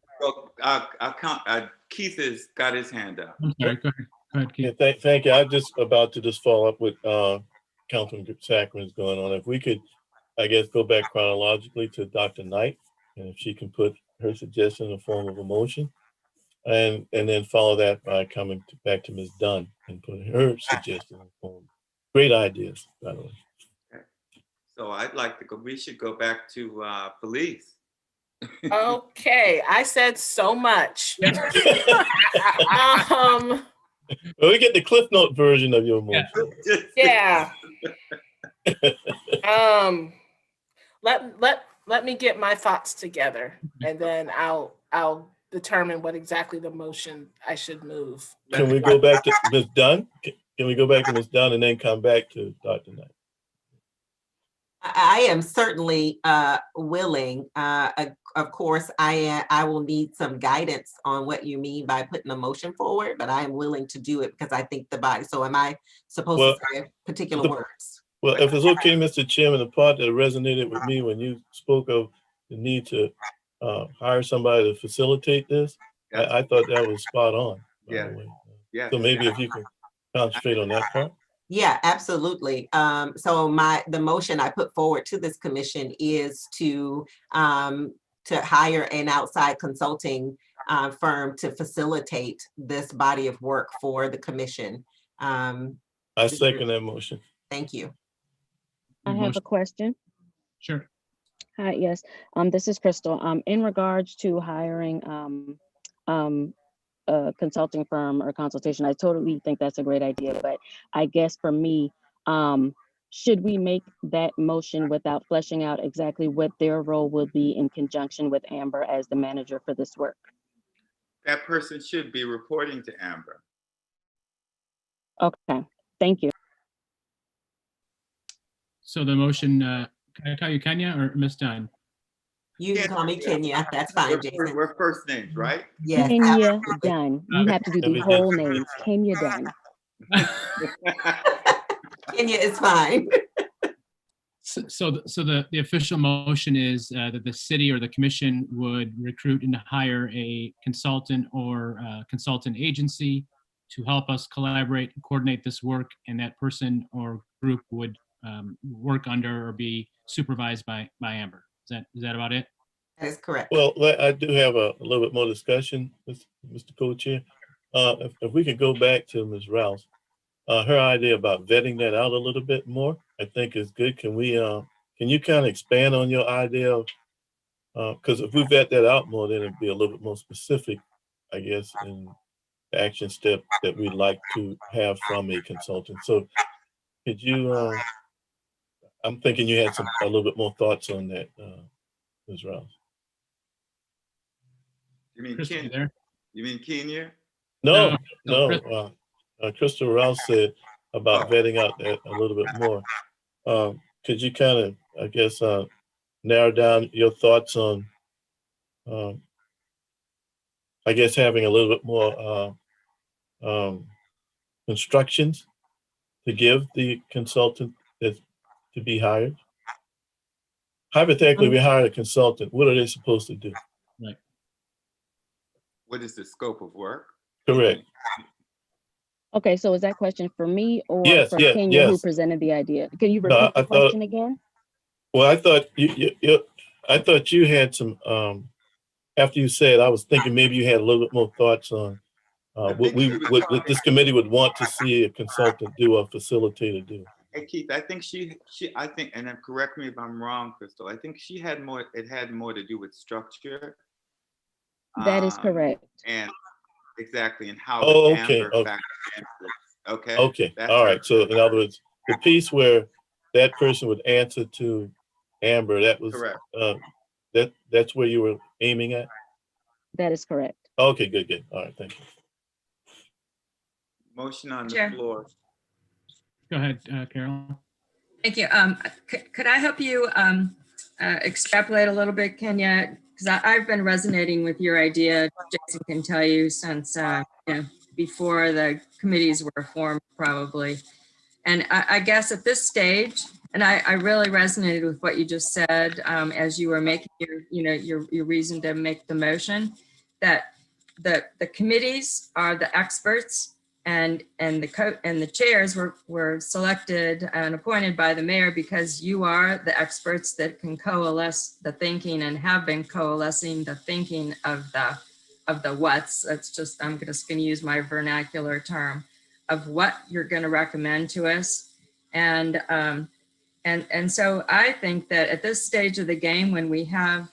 Keith has got his hand up. I'm sorry, go ahead, Keith. Yeah, thank you. I'm just about to follow up with Councilman Sacramen's going on. If we could, I guess, go back chronologically to Dr. Knight, and if she can put her suggestion in the form of a motion, and then follow that by coming back to Ms. Dunn and putting her suggestion in the form. Great ideas, by the way. Okay. So I'd like to go, we should go back to Felice. Okay, I said so much. Well, we get the Cliff Note version of your motion. Yeah. Let me get my thoughts together, and then I'll determine what exactly the motion I should move. Can we go back to Ms. Dunn? Can we go back to Ms. Dunn and then come back to Dr. Knight? I am certainly willing. Of course, I will need some guidance on what you mean by putting a motion forward, but I am willing to do it because I think the body. So am I supposed to say particular words? Well, if it's okay, Mr. Chairman, the part that resonated with me when you spoke of the need to hire somebody to facilitate this, I thought that was spot on. By the way. Yeah. So maybe if you can concentrate on that part. Yeah, absolutely. So the motion I put forward to this commission is to hire an outside consulting firm to facilitate this body of work for the commission. I second that motion. Thank you. I have a question. Sure. Hi, yes. This is Crystal. In regards to hiring a consulting firm or consultation. I totally think that's a great idea, but I guess for me, should we make that motion without fleshing out exactly what their role will be in conjunction with Amber as the manager for this work? That person should be reporting to Amber. Okay, thank you. So the motion, can I call you Kenya or Ms. Dunn? You can call me Kenya. That's fine, Jason. We're first names, right? Yes. Kenya absolutely. Dunn. You have to do the That'd be whole good. name. Kenya Dunn. Kenya is fine. So the official motion is that the city or the commission would recruit and hire a consultant or consultant agency to help us collaborate and coordinate this work, and that person or group would work under or be supervised by Amber. Is that about it? That is correct. Well, I do have a little bit more discussion, Mr. Co-Chair. If we could go back to Ms. Rouse, her idea about vetting that out a little bit more, I think is good. Can you kind of expand on your idea of, because if we vet that out more, then it'd be a little bit more specific, I guess, in the action step that we'd like to have from a consultant. So could you, I'm thinking you had a little bit more thoughts on that, Ms. Rouse. You mean Crystal, you Kenya? there? You mean Kenya? No, No, no. Crystal Rouse said about vetting out that a little bit more. Could you kind of, I guess, narrow down your thoughts on, I guess, having a little bit more instructions to give the consultant that's to be hired? Hypothetically, we hire a consultant. What are they supposed to do? Right. What is the scope of work? Correct. Okay, so is that question for me or Yes, for yes, Kenya who yes. presented the idea? Can you No, repeat I the thought- question again? Well, I thought I thought you had some. After you said, I was thinking maybe you had a little bit more thoughts on what this committee would want to see a consultant do or facilitator do. Hey Keith, I think I think, and then correct me if I'm wrong, Crystal, I think she had more, it had more to do with structure. That is correct. And exactly, and how Oh, would okay, Amber okay. factor into it. Okay. Okay, That's all her. right. So in other words, the piece where that person would answer to Amber, that was Correct. that's where you were aiming at? That is correct. Okay, good. All right, thank you. Motion on the Chair. floor. Go ahead, Carol. Thank you. Could I help you extrapolate a little bit, Kenya? Because I've been resonating with your idea, Jason can tell you, since before the committees were formed, probably. And I guess at this stage, and I really resonated with what you just said as you were making your reason to make the motion, that the committees are the experts, and the chairs were selected and appointed by the mayor because you are the experts that can coalesce the thinking and have been coalescing the thinking of the what's. That's just, I'm just going to use my vernacular term of what you're going to recommend to us. And so I think that at this stage of the game, when we have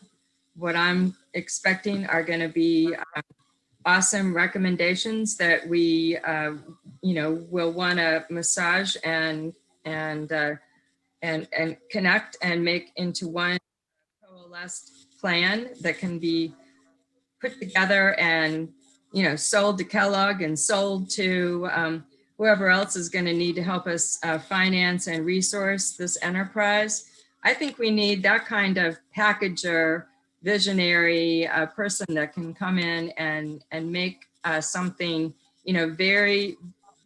what I'm expecting are going to be awesome recommendations that we, will want to massage and connect and make into one coalesced plan that can be put together and, sold to Kellogg and sold to whoever else is going to need to help us finance and resource this enterprise. I think we need that kind of packager, visionary person that can come in and make something, very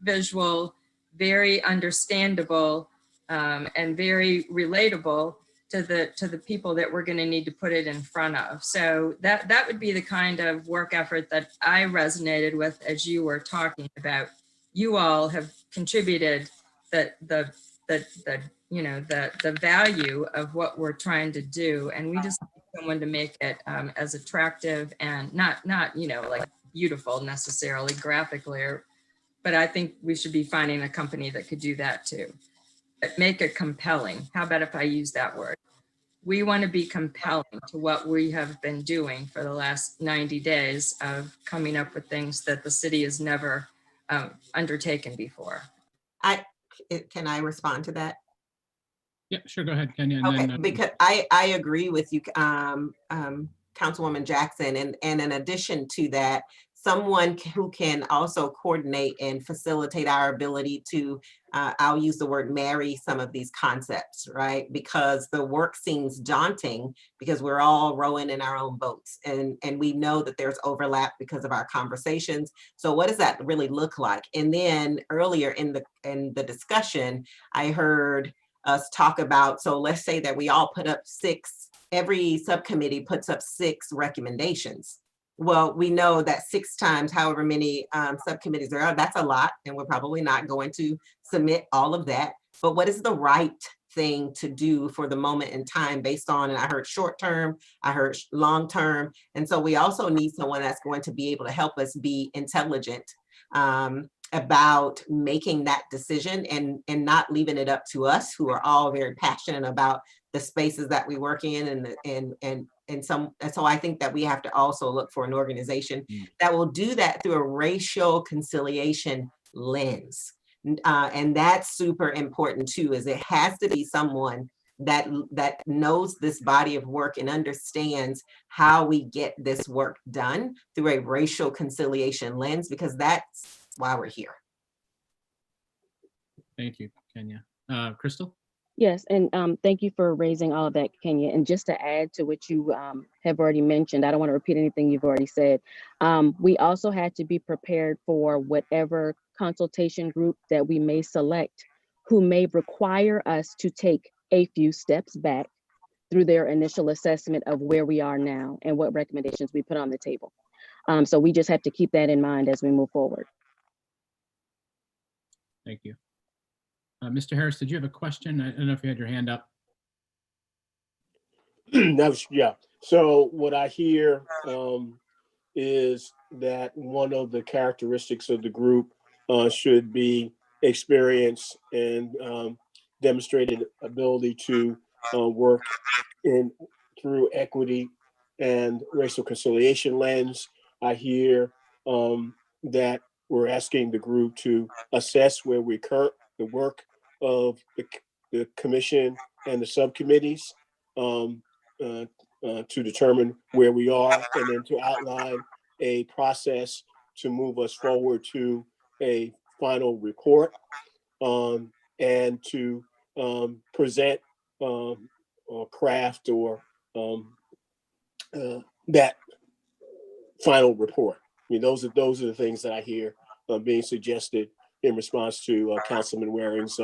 visual, very understandable, and very relatable to the people that we're going to need to put it in front of. So that would be the kind of work effort that I resonated with as you were talking about. You all have contributed the value of what we're trying to do, and we just need someone to make it as attractive and not like beautiful necessarily graphically, but I think we should be finding a company that could do that too. But make it compelling. How about if I use that word? we want to be compelling to what we have been doing for the last 90 days of coming up with things that the city has never undertaken before. Can I respond to that? Yeah, sure. Go ahead, Kenya. And Okay, then, because I agree with you, Councilwoman Jackson, and in addition to that, someone who can also coordinate and facilitate our ability to, I'll use the word marry some of these concepts, right? Because the work seems daunting because we're all rowing in our own boats, and we know that there's overlap because of our conversations. So what does that really look like? And then earlier in the discussion, I heard us talk about, so let's say that we all put up 6, every subcommittee puts up 6 recommendations. Well, we know that 6 times however many subcommittees there are, that's a lot, and we're probably not going to submit all of that. But what is the right thing to do for the moment in time based on, and I heard short term, I heard long term. And so we also need someone that's going to be able to help us be intelligent about making that decision and not leaving it up to us, who are all very passionate about the spaces that we work in, and so I think that we have to also look for an organization that will do that through a racial conciliation lens. And that's super important too, is it has to be someone that knows this body of work and understands how we get this work done through a racial conciliation lens, because that's why we're here. thank you, Kenya. Crystal? Yes, and thank you for raising all of that, Kenya. And just to add to what you have already mentioned, I don't want to repeat anything you've already said. We also had to be prepared for whatever consultation group that we may select, who may require us to take a few steps back through their initial assessment of where we are now and what recommendations we put on the table. So we just have to keep that in mind as we move forward. Thank you. Mr. Harris, did you have a question? I don't know if you had your hand up. Yeah. So what I hear is that one of the characteristics of the group should be experience and demonstrated ability to work through equity and racial conciliation lens. I hear that we're asking the group to assess where we the work of the commission and the subcommittees to determine where we are, and then to outline a process to move us forward to a final report, and to present or craft or that final report. I mean, those are the things that I hear being suggested in response to Councilman Waring's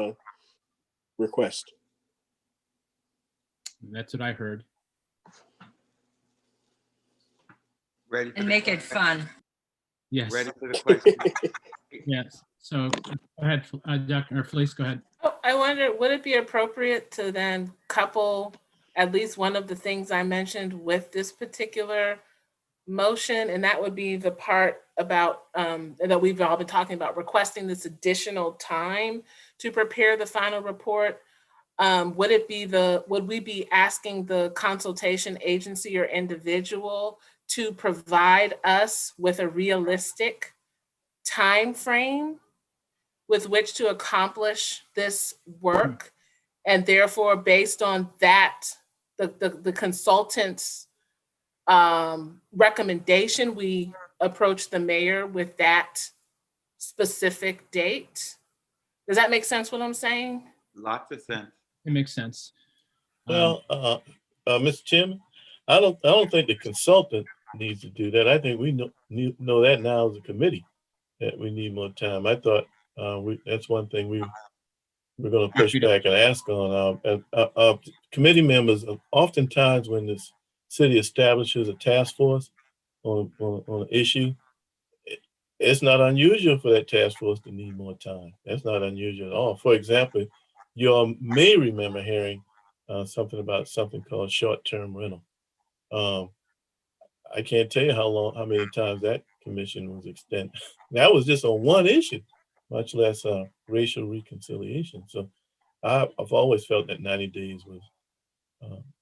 request. That's what I heard. Ready? And make it fun. Yes. Ready for the question? Yes. So go ahead, Dr. Felice, go ahead. Oh, I wonder, would it be appropriate to then couple at least one of the things I mentioned with this particular motion? And that would be the part about that we've all been talking about, requesting this additional time to prepare the final report. Would we be asking the consultation agency or individual to provide us with a realistic time frame with which to accomplish this work? And therefore, based on that, the consultant's recommendation, we approach the mayor with that specific date. Does that make sense what I'm saying? Lots of sense. It makes sense. Well, Mr. Chairman, I don't think the consultant needs to do that. I think we know that now as a committee that we need more time. I thought that's one thing we're going to push back and ask on. Committee members, oftentimes when the city establishes a task force on an issue, it's not unusual for that task force to need more time. That's not unusual at all. For example, you all may remember hearing something about something called short-term rental. I can't tell you how many times that commission was extended. That was just on one issue, much less racial reconciliation. So I've always felt that 90 days was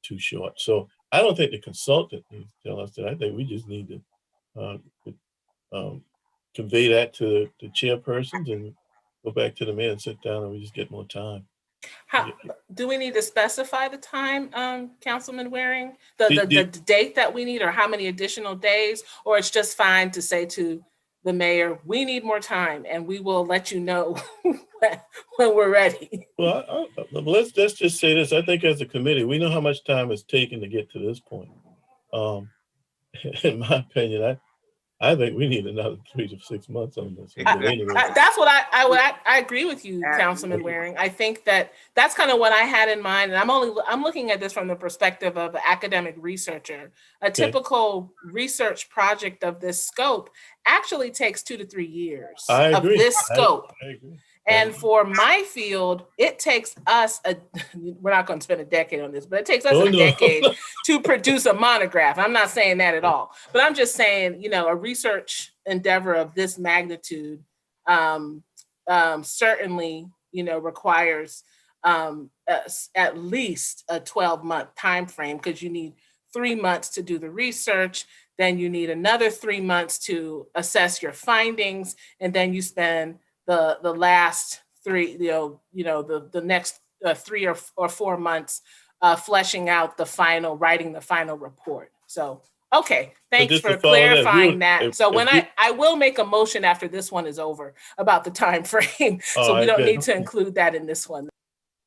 too short. So I don't think the consultant needs to tell us that. I think we just need to convey that to the chairpersons and go back to the mayor and sit down and we just get more time. How, do we need to specify the time, Councilman Waring? The The- date that we need, or how many additional days? Or it's just fine to say to the mayor, we need more time and we will let you know when we're ready? Well, let's just say this. I think as a committee, we know how much time it's taken to get to this point. In my opinion, I think we need another 3 to 6 months on this. But anyway. That's what I agree with you, Councilman Waring. I think that's kind of what I had in mind. And I'm looking at this from the perspective of an academic researcher. A typical research project of this scope actually takes 2 to 3 years of this scope. I agree. And for my field, it takes us we're not going to spend a decade on this, but it takes us a decade to produce a monograph. I'm not saying that at all, but I'm just saying, a research endeavor of this magnitude certainly, requires at least a 12-month time frame, because you need 3 months to do the research. Then you need another 3 months to assess your findings. And then you spend the last 3, the next 3 or 4 months fleshing out writing the final report. So, okay, thanks for clarifying that. So when I will make a motion after this one is over about the time frame. So we don't need to include that in this one.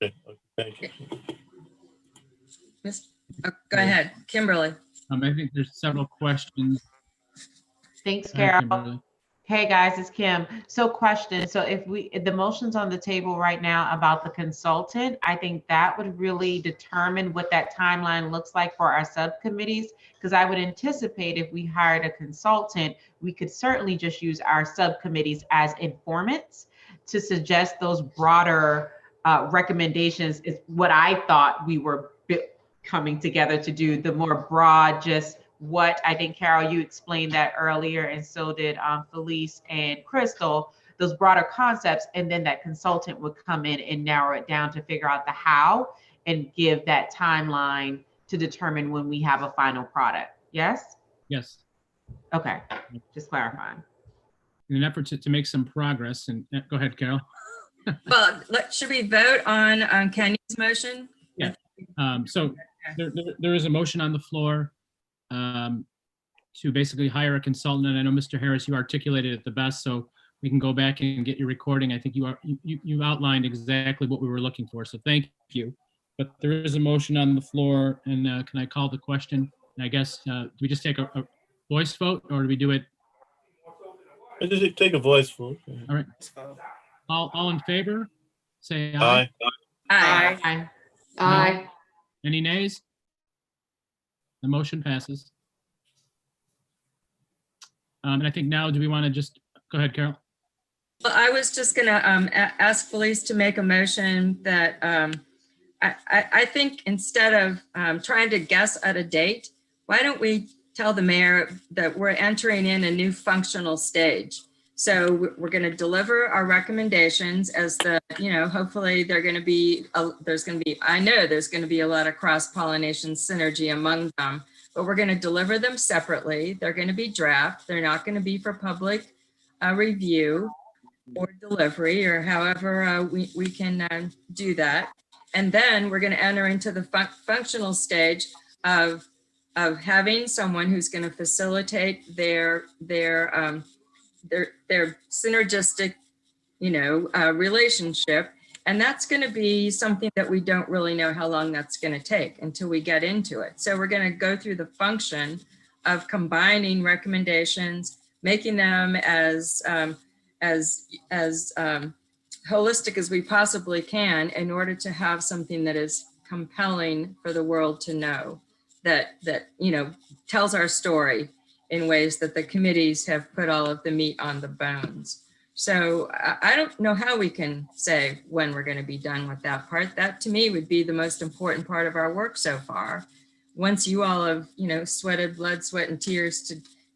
Okay, thank you. Go ahead, Kimberly. I think there's several questions. Thanks, Go ahead, Carol. Kimberly. Hey guys, it's Kim. So question, so if the motion's on the table right now about the consultant, I think that would really determine what that timeline looks like for our subcommittees, because I would anticipate if we hired a consultant, we could certainly just use our subcommittees as informants to suggest those broader recommendations is what I thought we were coming together to do, the more broad, just what I think, Carol, you explained that earlier, and so did Felice and Crystal, those broader concepts, and then that consultant would come in and narrow it down to figure out the how and give that timeline to determine when we have a final product. Yes? Yes. Okay, just clarifying. In an effort to make some progress, and go ahead, Carol. Well, should we vote on Kenny's motion? Yeah. So there is a motion on the floor to basically hire a consultant. And I know, Mr. Harris, you articulated it the best, so we can go back and get your recording. I think you outlined exactly what we were looking for, so thank you. But there is a motion on the floor, and can I call the question? And I guess, do we just take a voice vote, or do we do it? Just take a voice vote. All right. All in favor, say Aye. Aye. Aye. Aye. Any nays? The motion passes. And I think now, do we want to just, go ahead, Carol? Well, I was just gonna ask Felice to make a motion that I think instead of trying to guess at a date, why don't we tell the mayor that we're entering in a new functional stage? So we're going to deliver our recommendations as hopefully I know there's going to be a lot of cross-pollination synergy among them, but we're going to deliver them separately. They're going to be draft. They're not going to be for public review or delivery, or however we can do that. And then we're going to enter into the functional stage of having someone who's going to facilitate their synergistic, relationship. And that's going to be something that we don't really know how long that's going to take until we get into it. So we're going to go through the function of combining recommendations, making them as holistic as we possibly can in order to have something that is compelling for the world to know, that tells our story in ways that the committees have put all of the meat on the bones. So I don't know how we can say when we're going to be done with that part. That to me would be the most important part of our work so far. Once you all have, sweated blood, sweat, and tears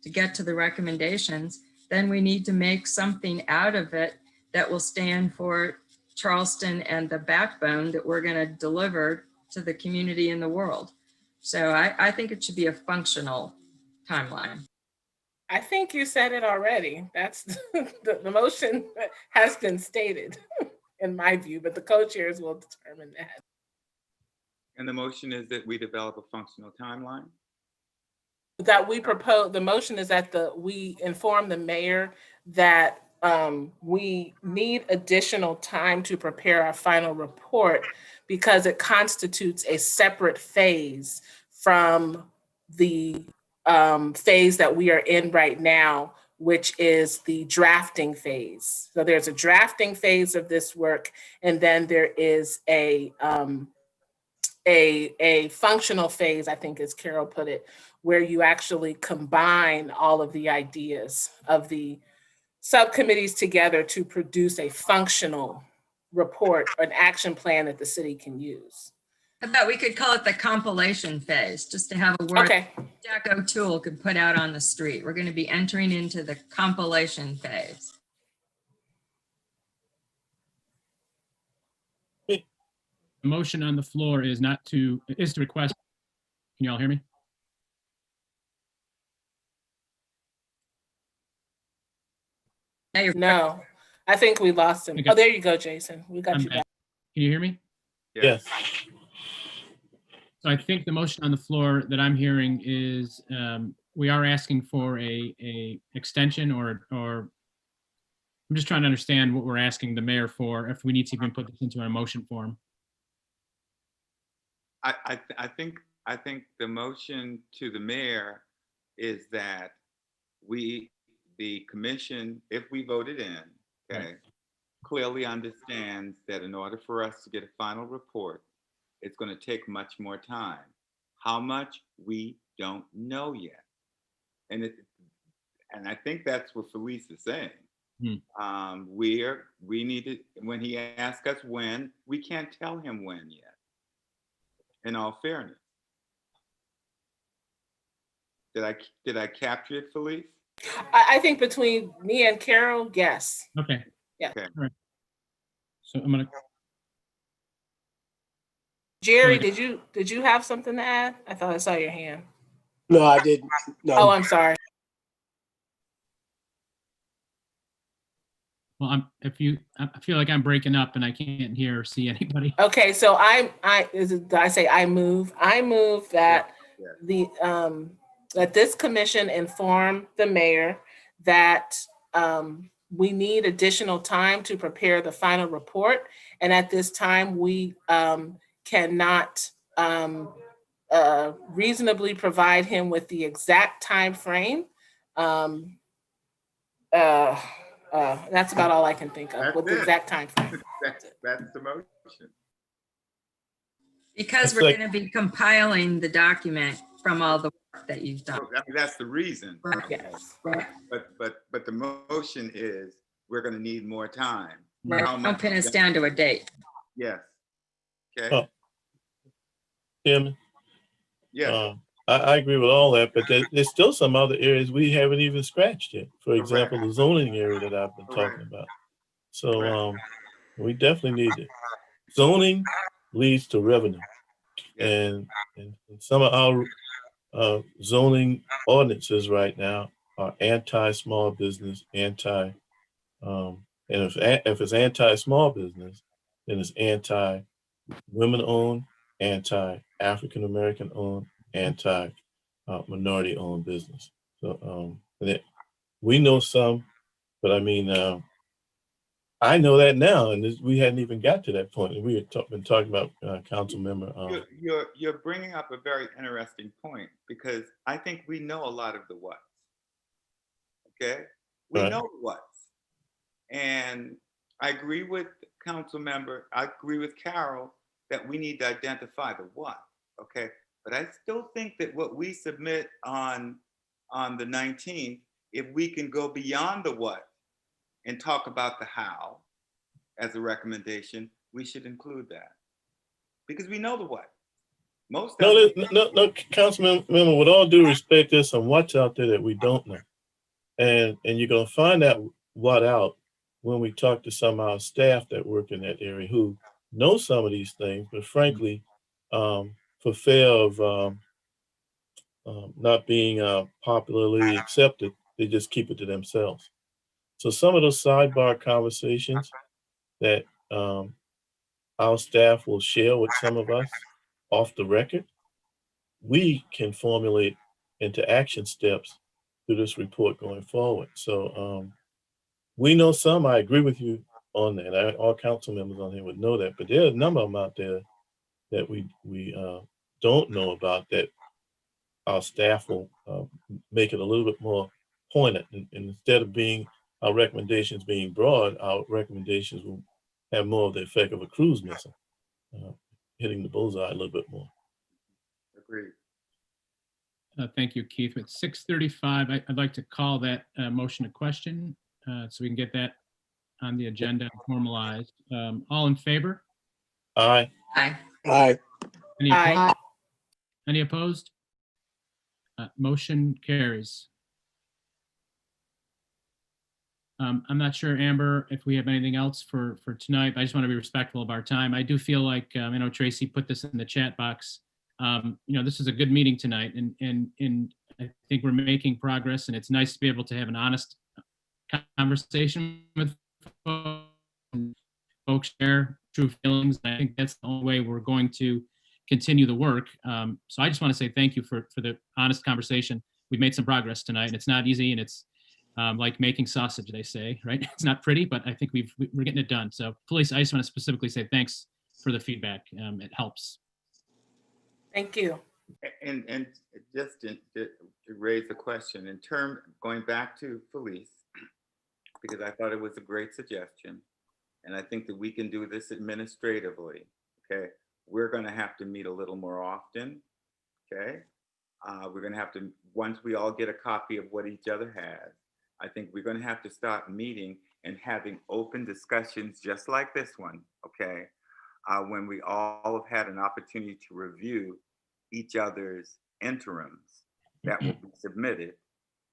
to get to the recommendations, then we need to make something out of it that will stand for Charleston and the backbone that we're going to deliver to the community and the world. So I think it should be a functional timeline. I think you said it already. That's the motion has been stated in my view, but the co-chairs will determine that. And the motion is that we develop a functional timeline? That we propose, the motion is that we inform the mayor that we need additional time to prepare our final report because it constitutes a separate phase from the phase that we are in right now, which is the drafting phase. So there's a drafting phase of this work, and then there is a functional phase, I think as Carol put it, where you actually combine all of the ideas of the subcommittees together to produce a functional report, an action plan that the city can use. How about we could call it the compilation phase, just to have a word Okay, Jack O'Toole could put out on the street. We're going to be entering into the compilation phase. The motion on the floor is to request. Can you all hear me? Now you're no, I think we lost him. Okay. Oh, there you go, Jason. We got I'm you back. back. Can you hear me? Yes. So I think the motion on the floor that I'm hearing is we are asking for a extension or I'm just trying to understand what we're asking the mayor for, if we need to even put this into a motion form. I think the motion to the mayor is that the commission, if we voted in, okay, clearly understands that in order for us to get a final report, it's going to take much more time. How much, we don't know yet. And I think that's what Felice is saying. We need to, when he asks us when, we can't tell him when yet, in all fairness. Did I capture it, Felice? I think between me and Carol, yes. Okay. Yeah. Okay. All right. So I'm gonna. Jerry, Okay. did you have something to add? I thought I saw your hand. No, I didn't. No. Oh, I'm sorry. Well, I feel like I'm breaking up and I can't hear or see anybody. Okay, so did I say I move? I move that Yeah. that this commission inform the mayor that we need additional time to prepare the final report. And at this time, we cannot reasonably provide him with the exact time frame. That's about all I can think of That's with the it. exact time frame. That's the motion. Because It's we're like- going to be compiling the document from all the work that you've done. That's the reason. Right. Yes. Right. But the motion is we're going to need more time. Right. How Don't much? pin us down to a date. Yes. Okay. Oh. Tim, Yes. I agree with all that, but there's still some other areas we haven't even scratched yet. For example, the zoning area that I've been Correct. talking about. So we definitely need it. Zoning leads to revenue. Yes. And some of our zoning ordinances right now are anti-small business, and if it's anti-small business, then it's anti-women-owned, anti-African-American owned, anti-minority-owned business. So we know some, but I mean, I know that now, and we hadn't even got to that point. We had been talking about council member. You're bringing up a very interesting point because I think we know a lot of the what's. Okay, we Right. know the what's, and I agree with council member. I agree with Carol that we need to identify the what. Okay, but I still think that what we submit on the 19th, if we can go beyond the what and talk about the how as a recommendation, we should include that because we know the what. Most of it, No, council member, with all due respect, there's some what's out there that we don't know. And you're gonna find that what out when we talk to some of our staff that work in that area who know some of these things, but frankly, for fear of not being popularly accepted, they just keep it to themselves. So some of those sidebar conversations that our staff will share with some of us off the record, we can formulate into action steps through this report going forward. So we know some, I agree with you on that. All council members on here would know that, but there are a number of them out there that we don't know about that our staff will make it a little bit more pointed. And instead of our recommendations being broad, our recommendations will have more of the effect of a cruise missile, hitting the bullseye a little bit more. Agreed. Thank you, Keith. At 6:35, I'd like to call that motion to question so we can get that on the agenda and formalized. All in favor? Aye. Aye. Aye. Any Aye. opposed? Any opposed? Motion carries. I'm not sure, Amber, if we have anything else for tonight. I just want to be respectful of our time. I do feel like, I know Tracy put this in the chat box. This is a good meeting tonight, and I think we're making progress, and it's nice to be able to have an honest conversation with folks, share true feelings. I think that's the only way we're going to continue the work. So I just want to say thank you for the honest conversation. We've made some progress tonight, and it's not easy, and it's like making sausage, they say, right? It's not pretty, but I think we're getting it done. So Felice, I just want to specifically say thanks for the feedback. It helps. Thank you. And just to raise the question, going back to Felice, because I thought it was a great suggestion, and I think that we can do this administratively, okay? We're gonna have to meet a little more often, okay? We're gonna have to, once we all get a copy of what each other has, I think we're gonna have to start meeting and having open discussions just like this one, okay? When we all have had an opportunity to review each other's interims that will be submitted,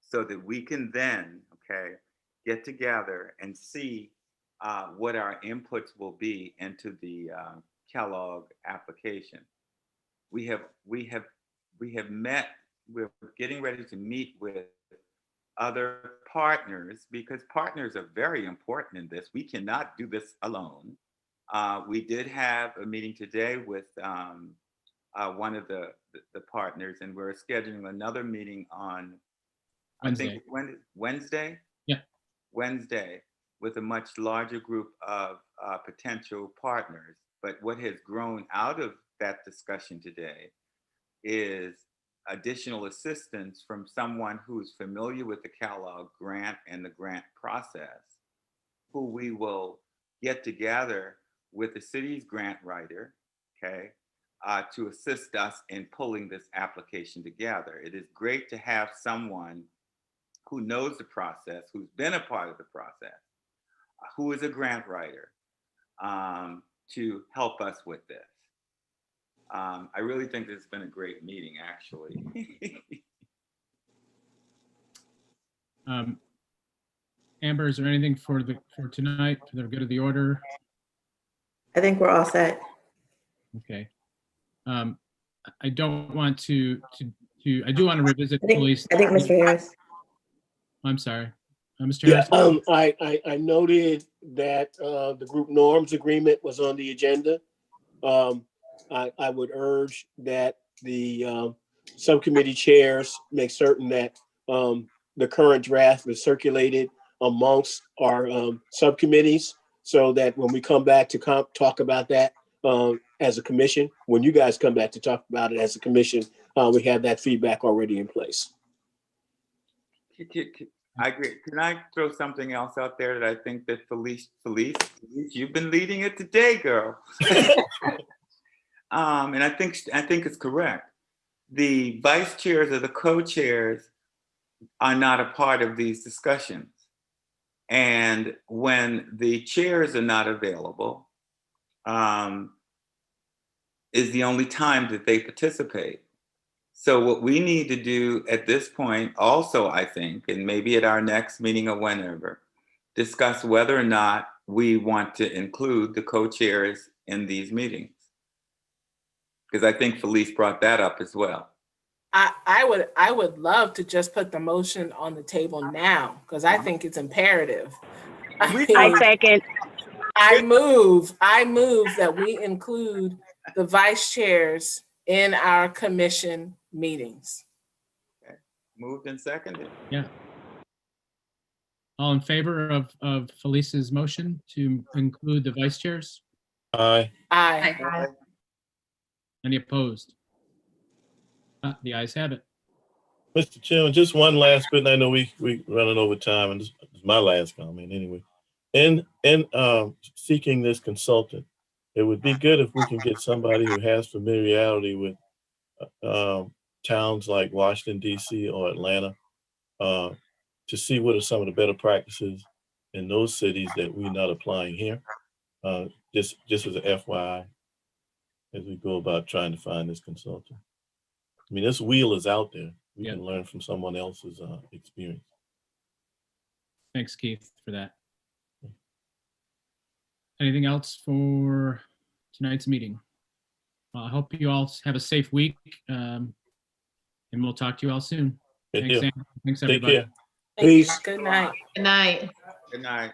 so that we can then, okay, get together and see what our inputs will be into the Kellogg application. We're getting ready to meet with other partners, because partners are very important in this. We cannot do this alone. We did have a meeting today with one of the partners, and we're scheduling another meeting on Wednesday. I think Wednesday. Yeah. Wednesday, with a much larger group of potential partners. But what has grown out of that discussion today is additional assistance from someone who's familiar with the Kellogg grant and the grant process, who we will get together with the city's grant writer, okay, to assist us in pulling this application together. It is great to have someone who knows the process, who's been a part of the process, who is a grant writer, to help us with this. I really think this has been a great meeting, actually. Amber, is there anything for tonight, for the good of the order? I think we're all set. Okay. I don't want to I do want to revisit I think police. Mr. Harris. I'm sorry. Mr. Yeah, Harris? I noted that the group norms agreement was on the agenda. I would urge that the subcommittee chairs make certain that the current draft is circulated amongst our subcommittees, so that when we come back to talk about that as a commission, when you guys come back to talk about it as a commission, we have that feedback already in place. I agree. Can I throw something else out there that I think that Felice, you've been leading it today, girl. And I think it's correct. The vice chairs or the co-chairs are not a part of these discussions. And when the chairs are not available, is the only time that they participate. So what we need to do at this point also, I think, and maybe at our next meeting or whenever, discuss whether or not we want to include the co-chairs in these meetings. Because I think Felice brought that up as well. I would love to just put the motion on the table now, because I think it's imperative. I mean, second. I move that we include the vice chairs in our commission meetings. Moved and seconded. Yeah. All in favor of Felice's motion to include the vice chairs? Aye. Aye. Any opposed? The ayes have it. Mr. Chairman, just one last bit, and I know we running over time, and this is my last comment anyway. In seeking this consultant, it would be good if we can get somebody who has familiarity with towns like Washington, D.C. or Atlanta, to see what are some of the better practices in those cities that we're not applying here. Just as an FYI, as we go about trying to find this consultant. I mean, this wheel is out there. We Yeah. can learn from someone else's experience. Thanks, Keith, for that. Anything else for tonight's meeting? I hope you all have a safe week, and we'll talk to you all soon. Good Thanks, deal. Sam. Thanks, Take everybody. care. Thank you. Peace. Good night. Good night. Good night.